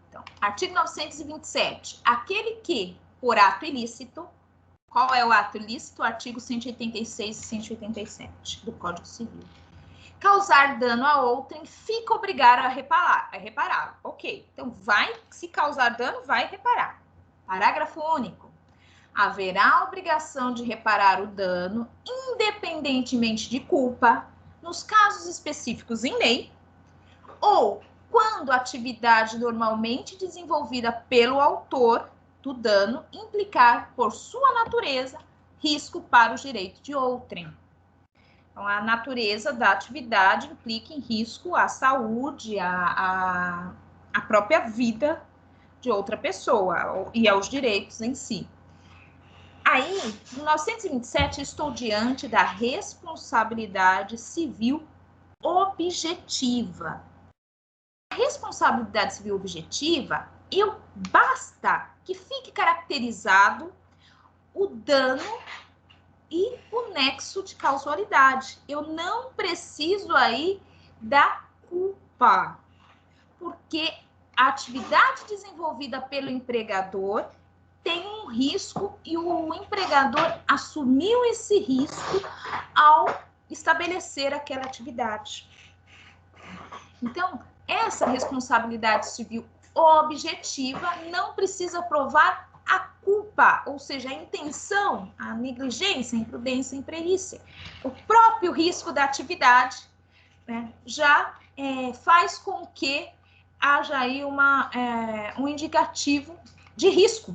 Então, artigo 927, aquele que, por ato ilícito, qual é o ato ilícito? Artigo 186 e 187 do Código Civil. Causar dano a outrem, fica obrigado a reparar. Ok, então se causar dano, vai reparar. Parágrafo único. Haverá a obrigação de reparar o dano, independentemente de culpa, nos casos específicos em lei, ou quando a atividade normalmente desenvolvida pelo autor do dano implicar, por sua natureza, risco para o direito de outrem. Então, a natureza da atividade implica em risco à saúde, à própria vida de outra pessoa e aos direitos em si. Aí, no 927, eu estou diante da responsabilidade civil objetiva. A responsabilidade civil objetiva, basta que fique caracterizado o dano e o nexo de causalidade. Eu não preciso aí da culpa. culpa, porque a atividade desenvolvida pelo empregador tem um risco e o empregador assumiu esse risco ao estabelecer aquela atividade. Então, essa responsabilidade civil objetiva não precisa provar a culpa, ou seja, a intenção, a negligência, a imprudência, a imperícia. O próprio risco da atividade, né, já faz com que haja aí um indicativo de risco.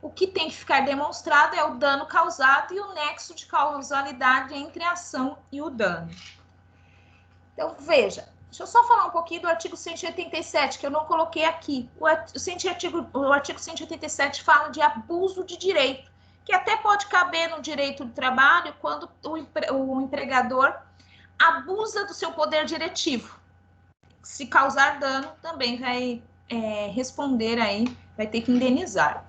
O que tem que ficar demonstrado é o dano causado e o nexo de causalidade entre a ação e o dano. Então, veja, deixa eu só falar um pouquinho do artigo 187, que eu não coloquei aqui. O artigo 187 fala de abuso de direito, que até pode caber no direito do trabalho quando o empregador abusa do seu poder diretivo. Se causar dano, também vai responder aí, vai ter que indenizar.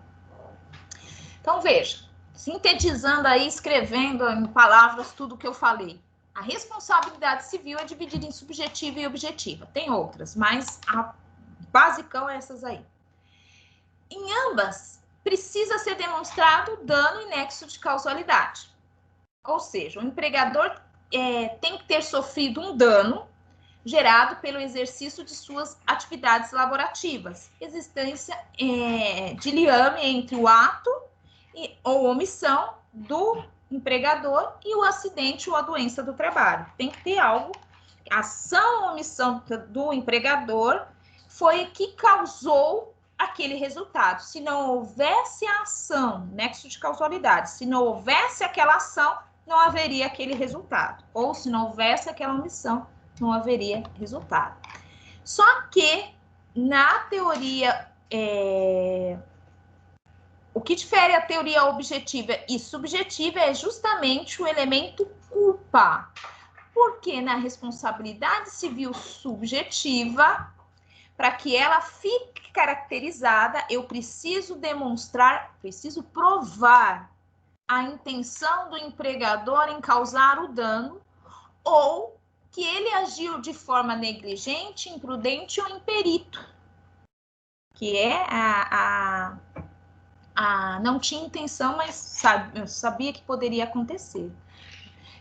Então, veja, sintetizando aí, escrevendo em palavras tudo que eu falei. A responsabilidade civil é dividida em subjetiva e objetiva. Tem outras, mas a basicão é essas aí. Em ambas, precisa ser demonstrado dano e nexo de causalidade. Ou seja, o empregador tem que ter sofrido um dano gerado pelo exercício de suas atividades laborativas. Existência de liame entre o ato ou omissão do empregador e o acidente ou a doença do trabalho. Tem que ter algo. A ação ou omissão do empregador foi que causou aquele resultado. Se não houvesse a ação, nexo de causalidade, se não houvesse aquela ação, não haveria aquele resultado. Ou se não houvesse aquela omissão, não haveria resultado. Só que, na teoria, o que difere a teoria objetiva e subjetiva é justamente o elemento culpa. Porque na responsabilidade civil subjetiva, para que ela fique caracterizada, eu preciso demonstrar, preciso provar a intenção do empregador em causar o dano ou que ele agiu de forma negligente, imprudente ou imperito, que é não tinha intenção, mas sabia que poderia acontecer.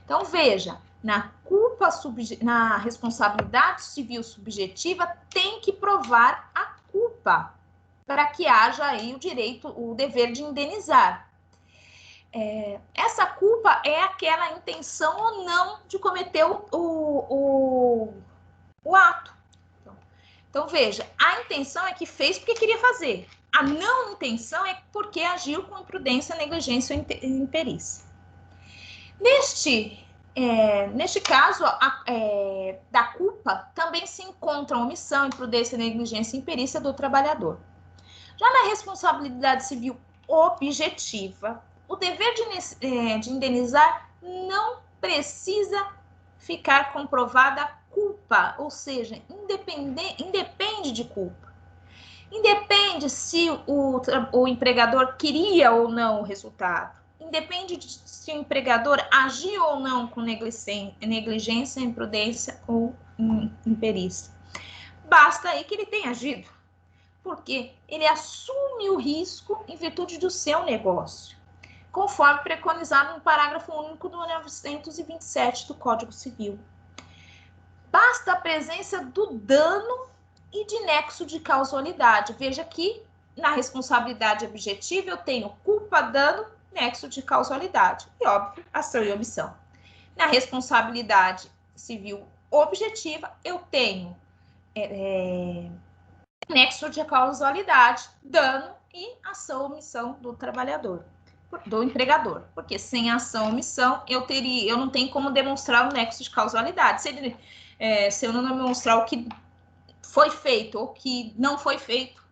Então, veja, na responsabilidade civil subjetiva, tem que provar a culpa para que haja aí o dever de indenizar. Essa culpa é aquela intenção ou não de cometer o ato. Então, veja, a intenção é que fez porque queria fazer. A não intenção é porque agiu com imprudência, negligência ou imperícia. Neste caso, da culpa, também se encontram omissão, imprudência, negligência e imperícia do trabalhador. Já na responsabilidade civil objetiva, o dever de indenizar não precisa ficar comprovada a culpa, ou seja, independe de culpa. Independe se o empregador queria ou não o resultado. Independe de se o empregador agiu ou não com negligência, imprudência ou imperícia. Basta aí que ele tenha agido, porque ele assume o risco em virtude do seu negócio, conforme preconizado no parágrafo único do 927 do Código Civil. Basta a presença do dano e de nexo de causalidade. Veja que na responsabilidade objetiva eu tenho culpa, dano, nexo de causalidade e, óbvio, ação e omissão. Na responsabilidade civil objetiva eu tenho nexo de causalidade, dano e ação ou omissão do trabalhador, do empregador, porque sem ação ou omissão eu não tenho como demonstrar o nexo de causalidade. Se eu não demonstrar o que foi feito ou que não foi feito,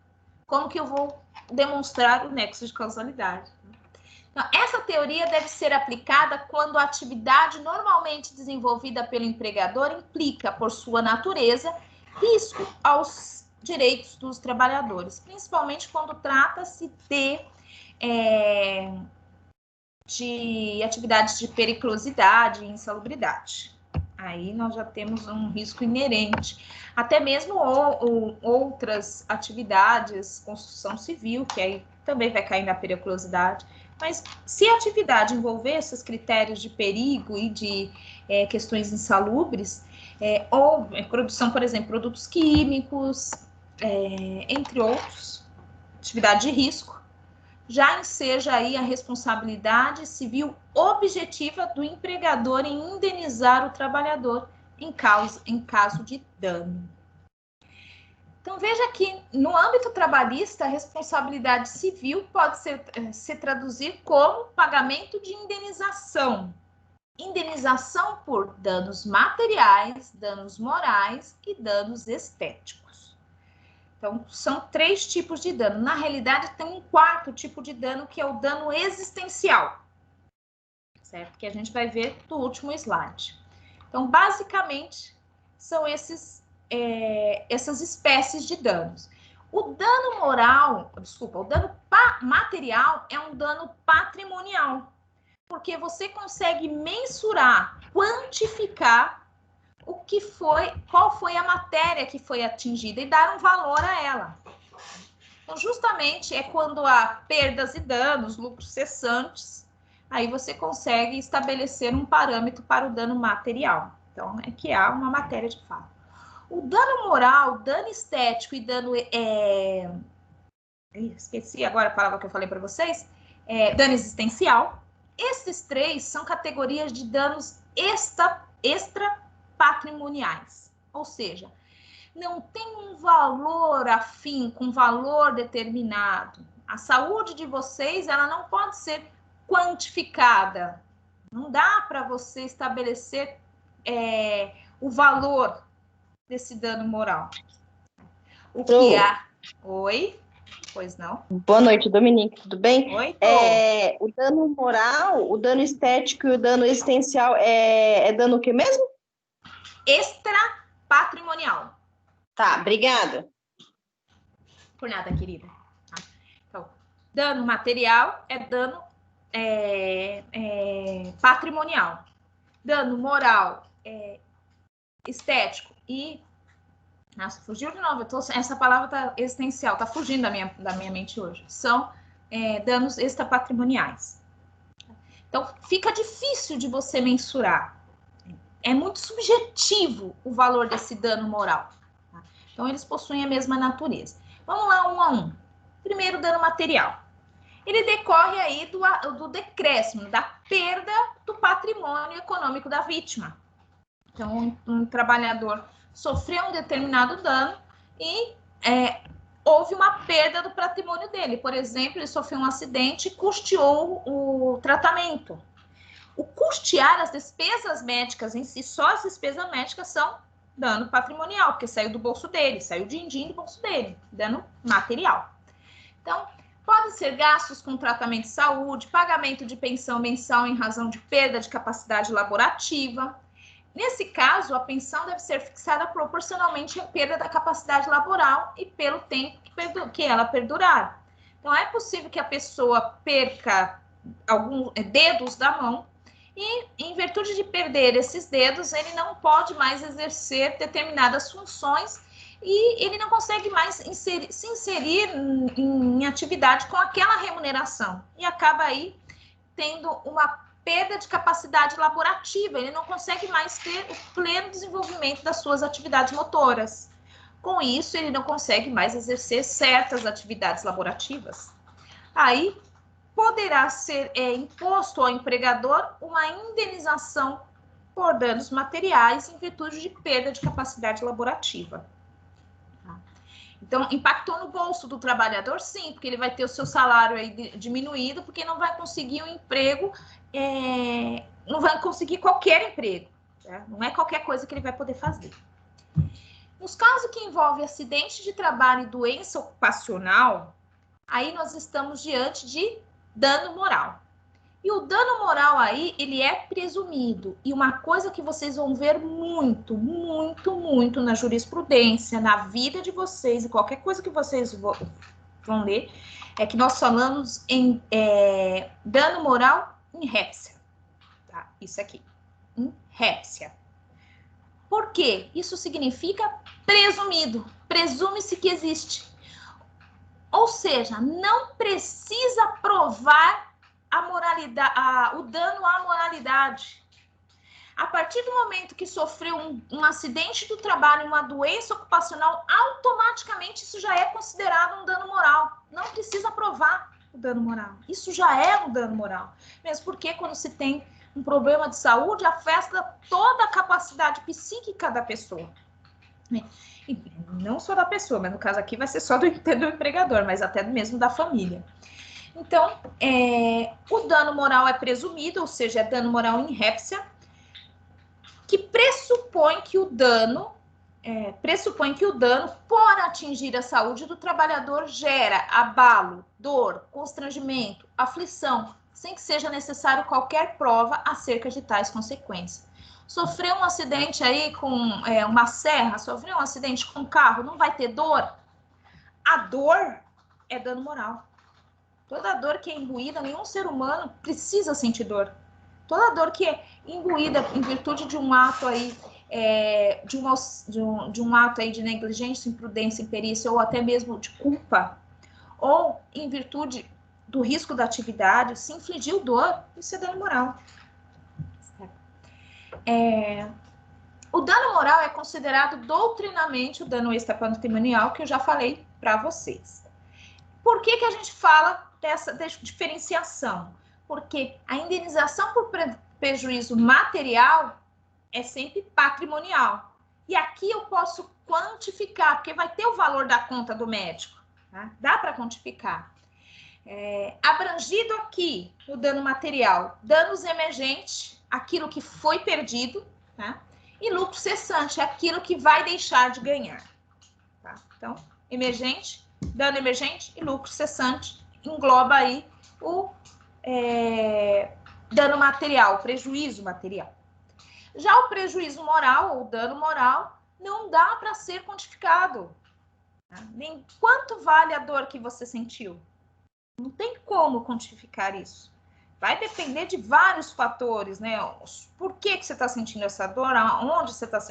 como que eu vou demonstrar o nexo de causalidade? Então, essa teoria deve ser aplicada quando a atividade normalmente desenvolvida pelo empregador implica, por sua natureza, risco aos direitos dos trabalhadores, principalmente quando trata-se de atividades de periculosidade e insalubridade. Aí nós já temos um risco inerente. Até mesmo outras atividades, construção civil, que aí também vai cair na periculosidade. Mas se a atividade envolver esses critérios de perigo e de questões insalubres, ou produção, por exemplo, produtos químicos, entre outros, atividade de risco, já enseja aí a responsabilidade civil objetiva do empregador em indenizar o trabalhador em caso de dano. Então, veja que no âmbito trabalhista, a responsabilidade civil pode se traduzir como pagamento de indenização. Indenização por danos materiais, danos morais e danos estéticos. Então, são 3 tipos de dano. Na realidade, tem um 4º tipo de dano, que é o dano existencial, certo? Que a gente vai ver no último slide. Então, basicamente, são essas espécies de danos. O dano o dano material é um dano patrimonial, porque você consegue mensurar, quantificar qual foi a matéria que foi atingida e dar um valor a ela. Então, justamente é quando há perdas e danos, lucros cessantes, aí você consegue estabelecer um parâmetro para o dano material. Então, é que há uma matéria de fato. O dano moral, dano estético e dano... esqueci agora a palavra que eu falei para vocês. Dano existencial. Esses 3 são categorias de danos extrapatrimoniais. Ou seja, não tem um valor afim, com valor determinado. A saúde de vocês, ela não pode ser quantificada. Não dá para você estabelecer o valor desse dano moral. O que há? Oi? Pois não? Boa noite, Dominique, tudo bem? Oi, o dano moral, o dano estético e o dano existencial é dano o que mesmo? Extrapatrimonial. Tá, obrigada. Por nada, querida. Então, dano material é dano patrimonial. Dano moral, estético e... Nossa, fugiu de novo. Essa palavra tá existencial, tá fugindo da minha mente hoje. São danos extrapatrimoniais. Então, fica difícil de você mensurar. É muito subjetivo o valor desse dano moral. Tá? Então, eles possuem a mesma natureza. Vamos lá, um a um. Primeiro, dano material. Ele decorre aí do decréscimo, da perda do patrimônio econômico da vítima. Então, um trabalhador sofreu um determinado dano e houve uma perda do patrimônio dele. Por exemplo, ele sofreu um acidente e custeou o tratamento. O custear as despesas médicas em si, só as despesas médicas são dano patrimonial, porque saiu do bolso dele, saiu din-din do bolso dele, dano material. Então, podem ser gastos com tratamento de saúde, pagamento de pensão mensal em razão de perda de capacidade laborativa. Nesse caso, a pensão deve ser fixada proporcionalmente à perda da capacidade laboral e pelo tempo que ela perdurar. Então, é possível que a pessoa perca alguns dedos da mão e, em virtude de perder esses dedos, ele não pode mais exercer determinadas funções e ele não consegue mais se inserir em atividade com aquela remuneração. E acaba aí tendo uma perda de capacidade laborativa, ele não consegue mais ter o pleno desenvolvimento das suas atividades motoras. Com isso, ele não consegue mais exercer certas atividades laborativas. Aí, poderá ser imposto ao empregador uma indenização por danos materiais em virtude de perda de capacidade laborativa. Então, impactou no bolso do trabalhador, sim, porque ele vai ter o seu salário aí diminuído, porque não vai conseguir um emprego, não vai conseguir qualquer emprego, tá? Não é qualquer coisa que ele vai poder fazer. Nos casos que envolvem acidente de trabalho e doença ocupacional, aí nós estamos diante de dano moral. E o dano moral aí, ele é presumido. E uma coisa que vocês vão ver muito, muito, muito na jurisprudência, na vida de vocês, e qualquer coisa que vocês vão ler, é que nós falamos em dano moral em répcia. Tá? Isso aqui, em répcia. Por quê? Isso significa presumido. Presume-se que existe. Ou seja, não precisa provar a moralidade, o dano à moralidade. A partir do momento que sofreu um acidente do trabalho, uma doença ocupacional, automaticamente isso já é considerado um dano moral. Não precisa provar o dano moral. Isso já é um dano moral. Mesmo porque quando se tem um problema de saúde, afeta toda a capacidade psíquica da pessoa. E não só da pessoa, mas no caso aqui vai ser só do empregador, mas até mesmo da família. Então, o dano moral é presumido, ou seja, é dano moral in répcia, que pressupõe que o dano, por atingir a saúde do trabalhador, gera abalo, dor, constrangimento, aflição, sem que seja necessário qualquer prova acerca de tais consequências. Sofreu um acidente aí com uma serra, sofreu um acidente com um carro, não vai ter dor? A dor é dano moral. Toda dor que é imbuída, nenhum ser humano precisa sentir dor. Toda dor que é imbuída em virtude de um ato aí, de um ato aí de negligência, imprudência, imperícia, ou até mesmo de culpa, ou em virtude do risco da atividade, se infligiu dor, isso é dano moral. O dano moral é considerado doutrinamente o dano extrapatrimonial, que eu já falei para vocês. Por que a gente fala dessa diferenciação? Porque a indenização por prejuízo material é sempre patrimonial. E aqui eu posso quantificar, porque vai ter o valor da conta do médico. Tá? Dá para quantificar. Abrangido aqui no dano material, danos emergentes, aquilo que foi perdido, tá? E lucro cessante, aquilo que vai deixar de ganhar. Tá? Então, emergente, dano emergente e lucro cessante engloba aí o dano material, prejuízo material. Já o prejuízo moral ou dano moral não dá para ser quantificado. Tá? Nem quanto vale a dor que você sentiu. Não tem como quantificar isso. Vai depender de vários fatores, né? Por que você está sentindo essa dor? Onde você está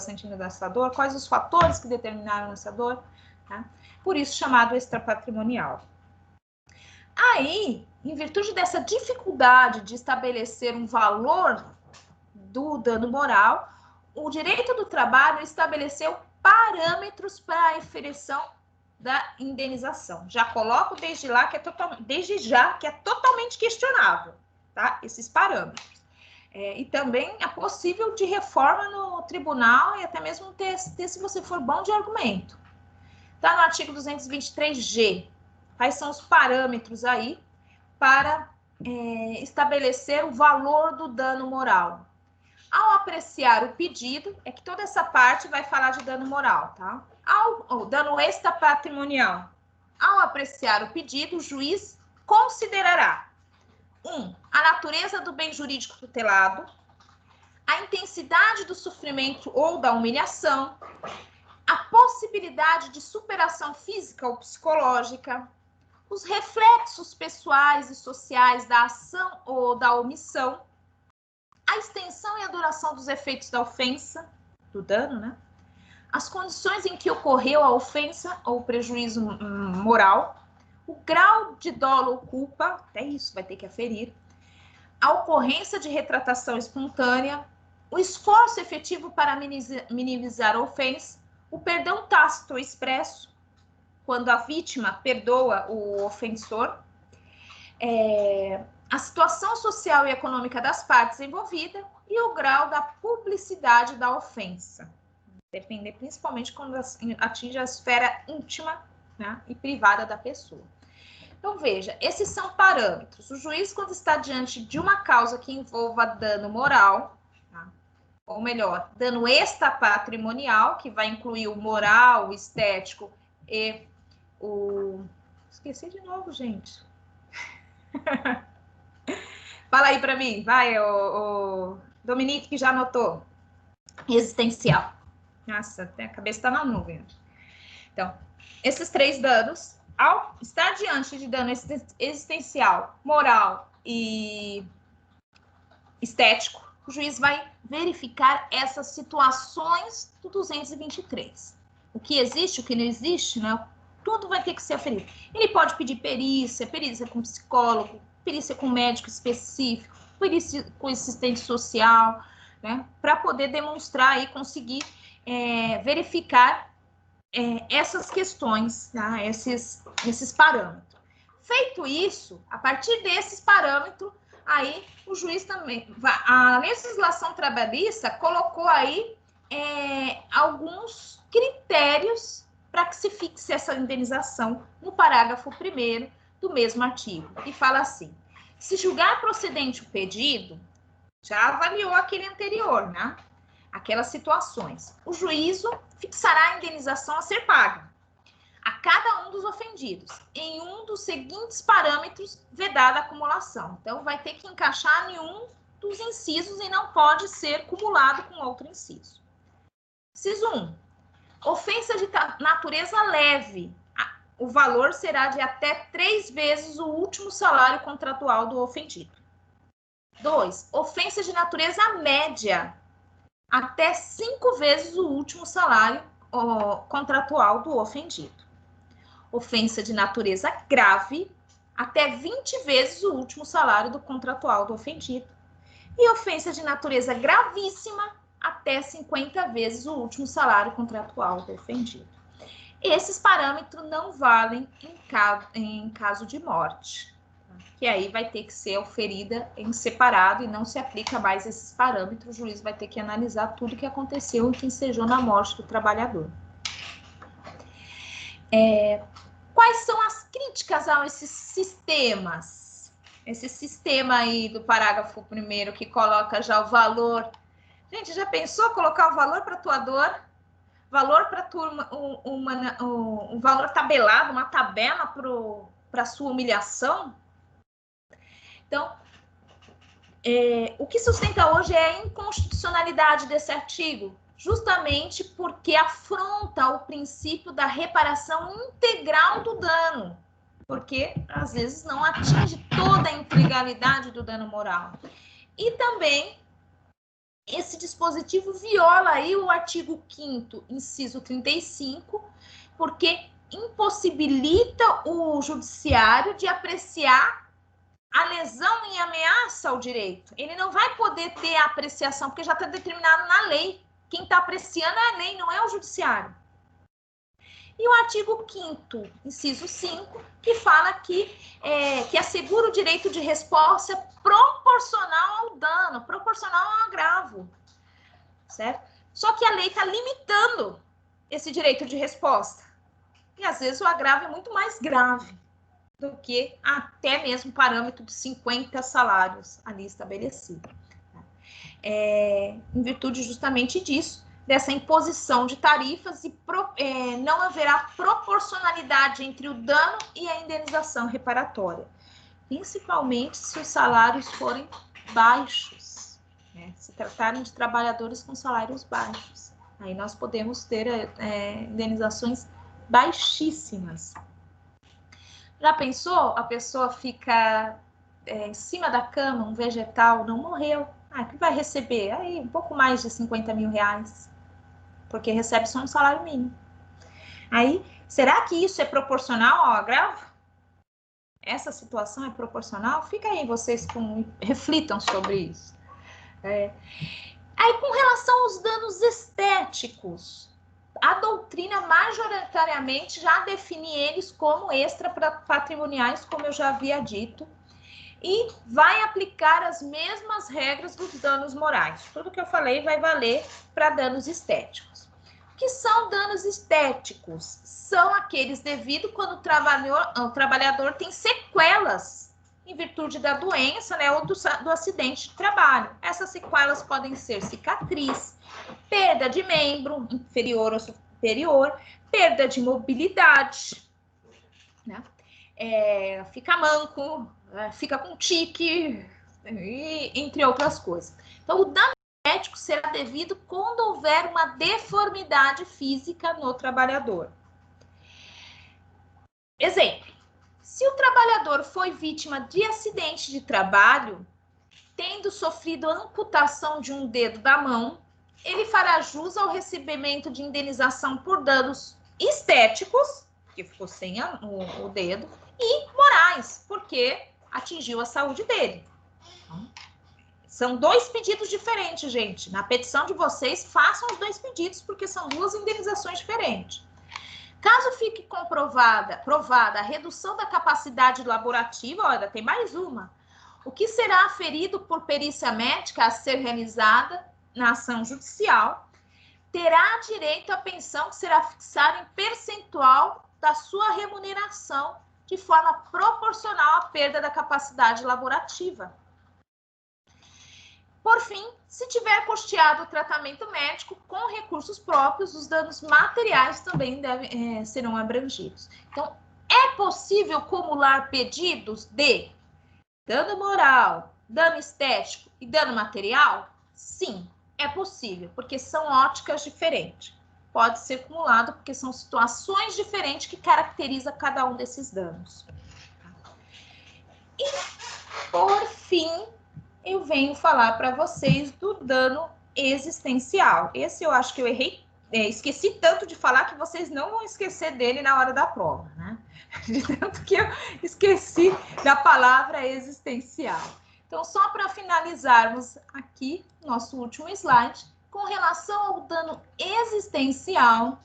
sentindo essa dor? Quais os fatores que determinaram essa dor? Tá? Por isso chamado extrapatrimonial. Aí, em virtude dessa dificuldade de estabelecer um valor do dano moral, o direito do trabalho estabeleceu parâmetros para a aferição da indenização. Já coloco desde já que é totalmente questionável, tá? Esses parâmetros. E também é possível de reforma no tribunal e até mesmo ter se você for bom de argumento. Tá no artigo 223G. Quais são os parâmetros aí para estabelecer o valor do dano moral? Ao apreciar o pedido, é que toda essa parte vai falar de dano moral, tá? O dano extrapatrimonial. Ao apreciar o pedido, o juiz considerará: 1. A natureza do bem jurídico tutelado, a intensidade do sofrimento ou da humilhação, a possibilidade de superação física ou psicológica, os reflexos pessoais e sociais da ação ou da omissão, a extensão e a duração dos efeitos da ofensa, do dano, né? As condições em que ocorreu a ofensa ou prejuízo moral, o grau de dolo ou culpa, até isso vai ter que aferir, a ocorrência de retratação espontânea, o esforço efetivo para minimizar a ofensa, o perdão tácito ou expresso, quando a vítima perdoa o ofensor, a situação social e econômica das partes envolvidas e o grau da publicidade da ofensa. Depender principalmente quando atinge a esfera íntima, né, e privada da pessoa. Então, veja, esses são parâmetros. O juiz, quando está diante de uma causa que envolva dano moral, tá? Ou melhor, dano extrapatrimonial, que vai incluir o moral, o estético e o... Esqueci de novo, gente. Fala aí para mim, vai, o Dominique, que já anotou. Existencial. Nossa, até a cabeça está na nuvem. Então, esses 3 danos, ao estar diante de dano existencial, moral e estético, o juiz vai verificar essas situações do 223. O que existe, o que não existe, né? Tudo vai ter que ser aferido. Ele pode pedir perícia, perícia com psicólogo, perícia com médico específico, perícia com assistente social, né? Para poder demonstrar e conseguir verificar essas questões, tá? esses parâmetros. Feito isso, a partir desses parâmetros, aí o juiz também, a legislação trabalhista colocou aí alguns critérios para que se fixe essa indenização no parágrafo 1º do mesmo artigo, que fala assim: se julgar procedente o pedido, já avaliou aquele anterior, né? Aquelas situações. O juízo fixará a indenização a ser paga a cada um dos ofendidos, em um dos seguintes parâmetros, vedada a acumulação. Então, vai ter que encaixar em um dos incisos e não pode ser cumulado com outro inciso. Inciso 1. Ofensa de natureza leve. O valor será de até 3 vezes o último salário contratual do ofendido. 2. Ofensa de natureza média. Até 5 vezes o último salário contratual do ofendido. Ofensa de natureza grave, até 20 vezes o último salário do contratual do ofendido. E ofensa de natureza gravíssima, até 50 vezes o último salário contratual do ofendido. Esses parâmetros não valem em caso de morte, que aí vai ter que ser oferida em separado e não se aplica mais esses parâmetros. O juiz vai ter que analisar tudo que aconteceu e que ensejou na morte do trabalhador. Quais são as críticas a esses sistemas? Esse sistema aí do parágrafo 1º que coloca já o valor. Gente, já pensou colocar o valor para atuador? Valor para turma, um valor tabelado, uma tabela para sua humilhação? Então, o que sustenta hoje é a inconstitucionalidade desse artigo, justamente porque afronta o princípio da reparação integral do dano, porque às vezes não atinge toda a integralidade do dano moral. E também esse dispositivo viola aí o artigo 5º, inciso 35, porque impossibilita o judiciário de apreciar a lesão em ameaça ao direito. Ele não vai poder ter a apreciação, porque já está determinado na lei. Quem está apreciando é a lei, não é o judiciário. E o artigo 5º, inciso 5, que fala que assegura o direito de resposta proporcional ao dano, proporcional ao agravo, certo? Só que a lei está limitando esse direito de resposta. E às vezes o agravo é muito mais grave do que até mesmo o parâmetro de 50 salários ali estabelecido. Em virtude justamente disso, dessa imposição de tarifas, e não haverá proporcionalidade entre o dano e a indenização reparatória, principalmente se os salários forem baixos, né? Se tratarem de trabalhadores com salários baixos. Aí nós podemos ter indenizações baixíssimas. Já pensou? A pessoa fica em cima da cama, um vegetal, não morreu. Que vai receber? Aí um pouco mais de 50 mil reais, porque recebe só um salário mínimo. Aí, será que isso é proporcional ao agravo? Essa situação é proporcional? Fica aí, vocês reflitam sobre isso. Aí, com relação aos danos estéticos, a doutrina majoritariamente já define eles como extrapatrimoniais, como eu já havia dito, e vai aplicar as mesmas regras dos danos morais. Tudo que eu falei vai valer para danos estéticos. O que são danos estéticos? São aqueles devidos quando o trabalhador tem sequelas em virtude da doença, né, ou do acidente de trabalho. Essas sequelas podem ser cicatriz, perda de membro inferior ou superior, perda de mobilidade, né? Fica manco, fica com tique, entre outras coisas. Então, o dano estético será devido quando houver uma deformidade física no trabalhador. Exemplo, se o trabalhador foi vítima de acidente de trabalho, tendo sofrido amputação de um dedo da mão, ele fará jus ao recebimento de indenização por danos estéticos, que ficou sem o dedo, e morais, porque atingiu a saúde dele. São dois pedidos diferentes, gente. Na petição de vocês, façam os dois pedidos, porque são duas indenizações diferentes. Caso fique provada a redução da capacidade laborativa, olha, tem mais uma. O que será aferido por perícia médica a ser realizada na ação judicial, terá direito à pensão que será fixada em percentual da sua remuneração de forma proporcional à perda da capacidade laborativa. Por fim, se tiver custeado o tratamento médico com recursos próprios, os danos materiais também serão abrangidos. Então, é possível acumular pedidos de dano moral, dano estético e dano material? Sim, é possível, porque são óticas diferentes. Pode ser acumulado porque são situações diferentes que caracterizam cada um desses danos. E, por fim, eu venho falar para vocês do dano existencial. Esse eu acho que eu errei, esqueci tanto de falar que vocês não vão esquecer dele na hora da prova, né? De tanto que eu esqueci da palavra existencial. Então, só para finalizarmos aqui, nosso último slide, com relação ao dano existencial,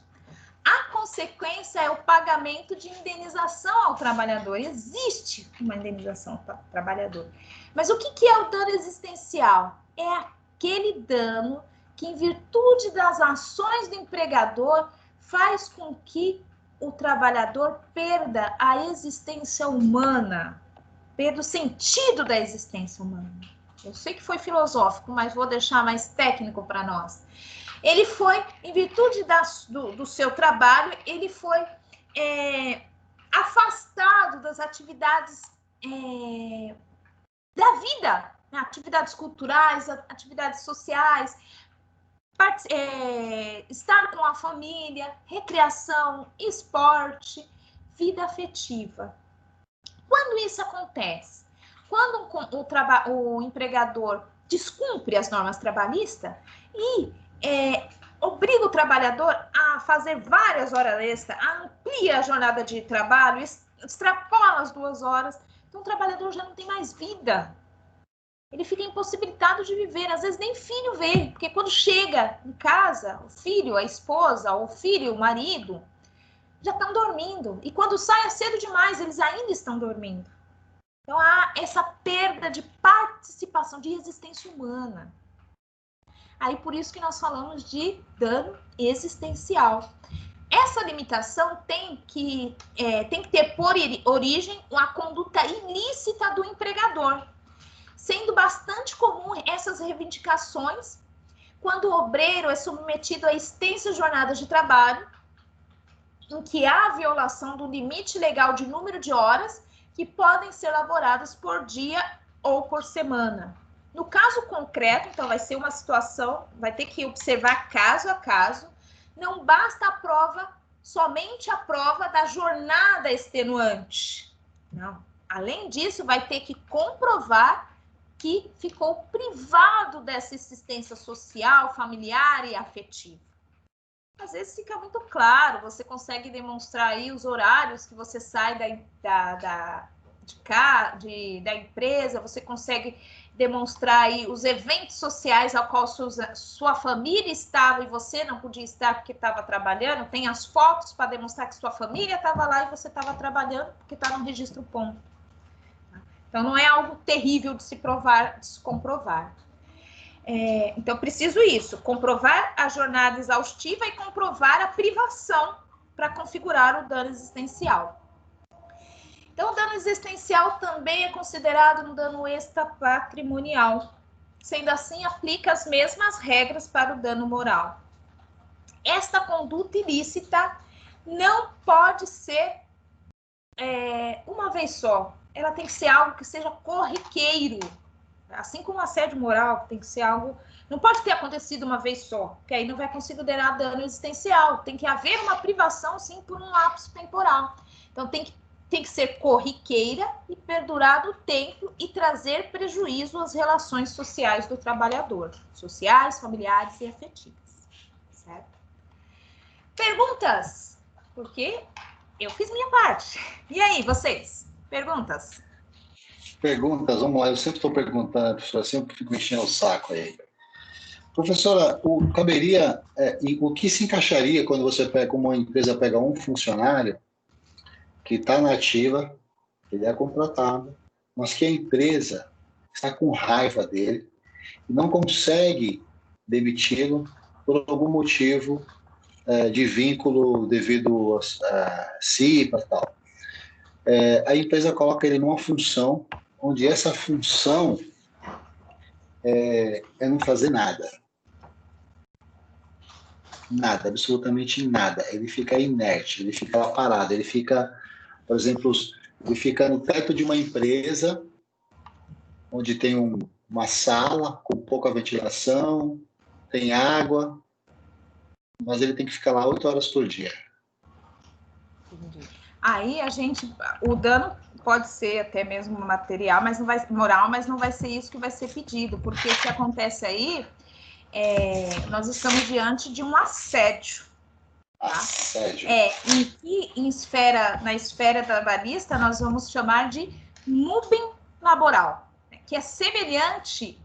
a consequência é o pagamento de indenização ao trabalhador. Existe uma indenização ao trabalhador. Mas o que é o dano existencial? É aquele dano que, em virtude das ações do empregador, faz com que o trabalhador perda a existência humana, perda o sentido da existência humana. Eu sei que foi filosófico, mas vou deixar mais técnico para nós. Ele foi, em virtude do seu trabalho, ele foi afastado das atividades da vida, né? Atividades culturais, atividades sociais, estar com a família, recreação, esporte, vida afetiva. Quando isso acontece? Quando o empregador descumpre as normas trabalhistas e obriga o trabalhador a fazer várias horas extras, amplia a jornada de trabalho, extrapola as 2 horas, então o trabalhador já não tem mais vida. Ele fica impossibilitado de viver, às vezes nem filho vê, porque quando chega em casa, o filho, a esposa, o filho, o marido, já estão dormindo. E quando sai é cedo demais, eles ainda estão dormindo. Então há essa perda de participação, de existência humana. Aí por isso que nós falamos de dano existencial. Essa limitação tem que ter por origem a conduta ilícita do empregador, sendo bastante comum essas reivindicações quando o obreiro é submetido a extensas jornadas de trabalho, em que há violação do limite legal de número de horas que podem ser laboradas por dia ou por semana. No caso concreto, então, vai ser uma situação, vai ter que observar caso a caso, não basta a prova, somente a prova da jornada extenuante. Não. Além disso, vai ter que comprovar que ficou privado dessa assistência social, familiar e afetiva. Às vezes fica muito claro, você consegue demonstrar aí os horários que você sai da empresa, você consegue demonstrar aí os eventos sociais ao qual sua família estava e você não podia estar porque estava trabalhando, tem as fotos para demonstrar que sua família estava lá e você estava trabalhando porque está no registro ponto. Então, não é algo terrível de se provar, de se comprovar. Então, preciso isso, comprovar a jornada exaustiva e comprovar a privação para configurar o dano existencial. Então, o dano existencial também é considerado um dano extrapatrimonial. Sendo assim, aplica as mesmas regras para o dano moral. Esta conduta ilícita não pode ser uma vez só. Ela tem que ser algo que seja corriqueiro. Assim como o assédio moral, tem que ser algo... Não pode ter acontecido uma vez só, porque aí não vai considerar dano existencial. Tem que haver uma privação, sim, por um lapso temporal. Então, tem que tem que ser corriqueira e perdurar no tempo e trazer prejuízo às relações sociais do trabalhador, sociais, familiares e afetivas, certo? Perguntas? Porque eu fiz minha parte. E aí, vocês? Perguntas? Perguntas, vamos lá. Eu sempre estou perguntando, professora, sempre fico mexendo o saco aí. Professora, caberia, o que se encaixaria quando você pega, como uma empresa pega um funcionário que está na ativa, ele é contratado, mas que a empresa está com raiva dele e não consegue demiti-lo por algum motivo de vínculo devido a CIPA e tal. A empresa coloca ele numa função onde essa função é não fazer nada. Nada, absolutamente nada. Ele fica inerte, ele fica lá parado, ele fica, por exemplo, ele fica no teto de uma empresa onde tem uma sala com pouca ventilação, tem água, mas ele tem que ficar lá 8 horas por dia. Entendi. Aí o dano pode ser até mesmo material, mas não vai moral, mas não vai ser isso que vai ser pedido, porque o que acontece aí nós estamos diante de um assédio. Tá? Assédio. Na esfera trabalhista, nós vamos chamar de mobbing laboral, que é semelhante,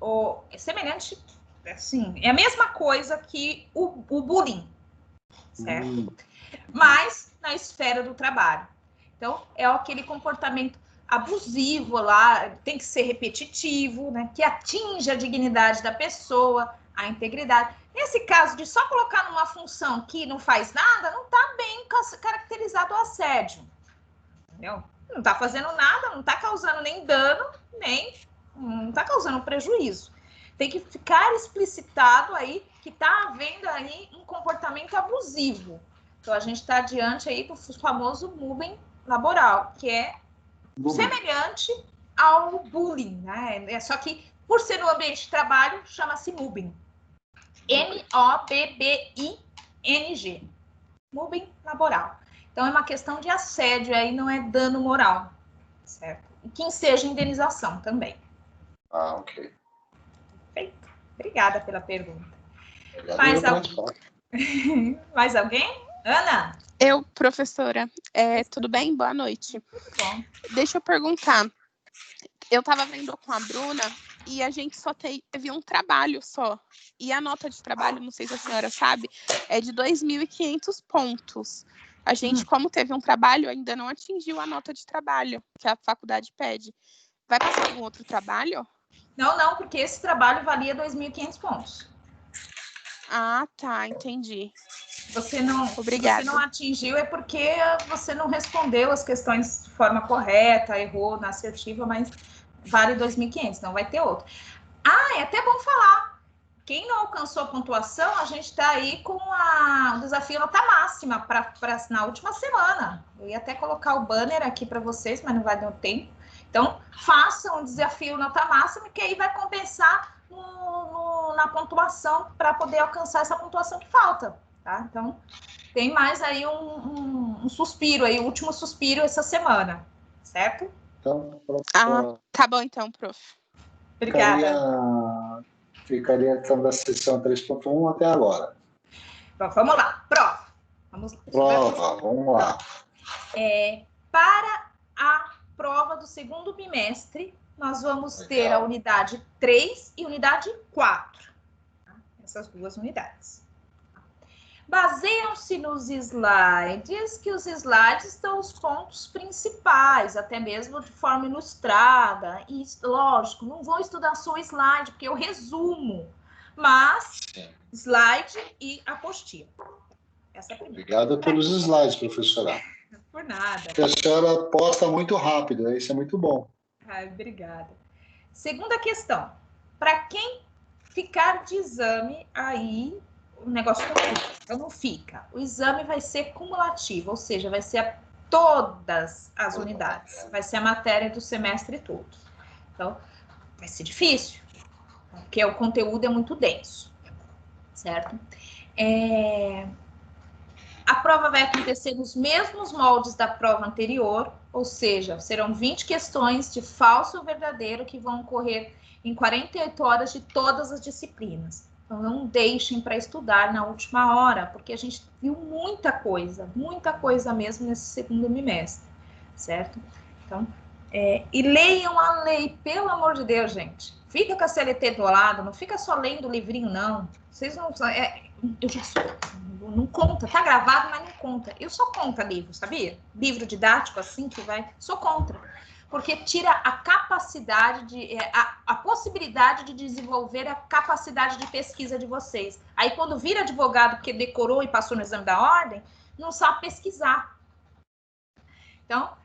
assim, é a mesma coisa que o bullying, certo? Mas na esfera do trabalho. Então, é aquele comportamento abusivo lá, tem que ser repetitivo, né? Que atinge a dignidade da pessoa, a integridade. Nesse caso de só colocar numa função que não faz nada, não está bem caracterizado o assédio. Entendeu? Não está fazendo nada, não está causando nem dano, nem não está causando prejuízo. Tem que ficar explicitado aí que está havendo aí um comportamento abusivo. Então, a gente está diante aí do famoso mobbing laboral, que é semelhante ao bullying, né? Só que, por ser no ambiente de trabalho, chama-se mobbing. M-O-B-B-I-N-G. Mobbing laboral. Então, é uma questão de assédio, aí não é dano moral, certo? E que seja indenização também. Ah, ok. Perfeito. Obrigada pela pergunta. Mais alguém? Ana? Eu, professora. Tudo bem? Boa noite. Tudo bom. Deixa eu perguntar. Eu estava vendo com a Bruna e a gente só teve um trabalho só. E a nota de trabalho, não sei se a senhora sabe, é de 2.500 pontos. A gente, como teve um trabalho, ainda não atingiu a nota de trabalho que a faculdade pede. Vai passar algum outro trabalho? Não, porque esse trabalho valia 2.500 pontos. Ah, tá, entendi. Obrigada. Você não atingiu é porque você não respondeu as questões de forma correta, errou na assertiva, mas vale 2.500, não vai ter outro. É até bom falar. Quem não alcançou a pontuação, a gente está aí com o desafio nota máxima na última semana. Eu ia até colocar o banner aqui para vocês, mas não vai dar tempo. Então, façam um desafio nota máxima, que aí vai compensar na pontuação para poder alcançar essa pontuação que falta. Tá? Então, tem mais aí um suspiro, aí, o último suspiro essa semana, certo? Então, tá bom então, prof. Obrigada. Ficaria então da sessão 3.1 até agora. Bom, vamos lá, prova. Vamos lá. Para a prova do segundo bimestre, nós vamos ter a unidade 3 e unidade 4. Tá? Essas duas unidades. Baseiam-se nos slides, que os slides estão os pontos principais, até mesmo de forma ilustrada. E, lógico, não vou estudar só o slide, porque eu resumo, mas slide e apostila. Essa é a primeira. Obrigado pelos slides, professora. Por nada. A senhora posta muito rápido, isso é muito bom. Obrigada. Segunda questão. Para quem ficar de exame aí, o negócio não fica. O exame vai ser cumulativo, ou seja, vai ser todas as unidades. Vai ser a matéria do semestre todo. Então, vai ser difícil, porque o conteúdo é muito denso, certo? A prova vai acontecer nos mesmos moldes da prova anterior, ou seja, serão 20 questões de falso ou verdadeiro que vão ocorrer em 48 horas de todas as disciplinas. Então, não deixem para estudar na última hora, porque a gente viu muita coisa mesmo nesse segundo bimestre, certo? Então, e leiam a lei, pelo amor de Deus, gente. Fica com a CLT do lado, não fica só lendo o livrinho, não. Vocês não... eu já sou... Não conta, tá gravado, mas não conta. Eu sou contra livro, sabia? Livro didático, assim, que vai... Sou contra. Porque tira a capacidade de... a possibilidade de desenvolver a capacidade de pesquisa de vocês. Aí, quando vira advogado, porque decorou e passou no exame da ordem, não sabe pesquisar. Então,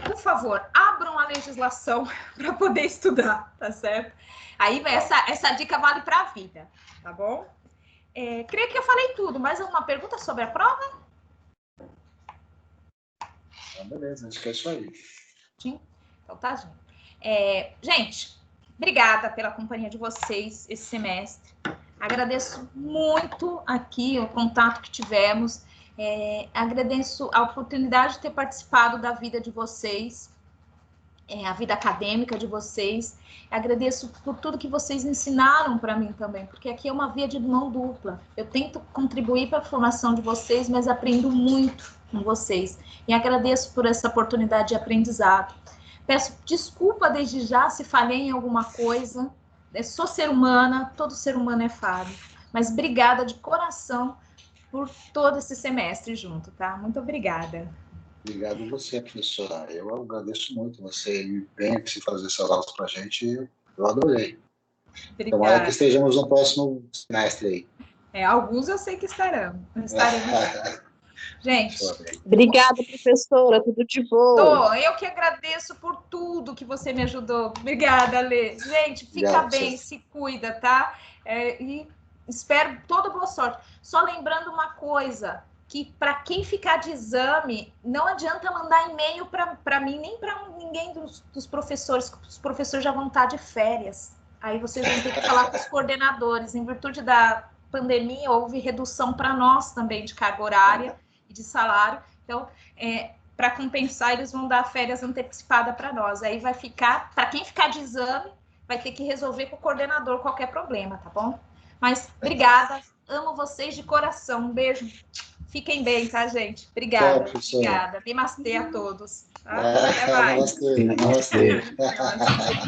por favor, abram a legislação para poder estudar, tá certo? Aí, essa dica vale para a vida, tá bom? Creio que eu falei tudo. Mais alguma pergunta sobre a prova? Beleza, acho que é isso aí. Sim? Então tá, gente. Gente, obrigada pela companhia de vocês esse semestre. Agradeço muito aqui o contato que tivemos. Agradeço a oportunidade de ter participado da vida de vocês, a vida acadêmica de vocês. Agradeço por tudo que vocês ensinaram para mim também, porque aqui é uma via de mão dupla. Eu tento contribuir para a formação de vocês, mas aprendo muito com vocês. E agradeço por essa oportunidade de aprendizado. Peço desculpa desde já se falhei em alguma coisa. Sou ser humana, todo ser humano é falho. Mas obrigada de coração por todo esse semestre junto, tá? Muito obrigada. Obrigado a você, professora. Eu agradeço muito você vir fazer essas aulas para a gente. Eu adorei. Obrigada. Tomara que estejamos no próximo semestre aí. Alguns eu sei que estaremos. Gente. Obrigada, professora. Tudo de bom. Eu que agradeço por tudo que você me ajudou. Obrigada, Lê. Gente, fica Obrigado, bem, se cuida, tá? E espero toda boa sorte. Só lembrando uma coisa, que para quem ficar de exame, não adianta mandar e-mail para mim, nem para ninguém dos professores, que os professores já vão estar de férias. Aí vocês vão ter que falar com os coordenadores. Em virtude da pandemia, houve redução para nós também de carga horária e de salário. Então, para compensar, eles vão dar férias antecipadas para nós. Aí vai ficar, para quem ficar de exame, vai ter que resolver com o coordenador qualquer problema, tá bom? Mas, obrigada. Amo vocês de coração. Um beijo. Fiquem bem, tá, gente? Obrigada. Obrigada. Namastê a todos. Tá? Até mais. Namastê.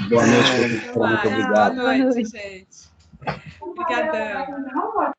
Boa noite, professora. Muito obrigado. Boa noite, gente. Obrigadão.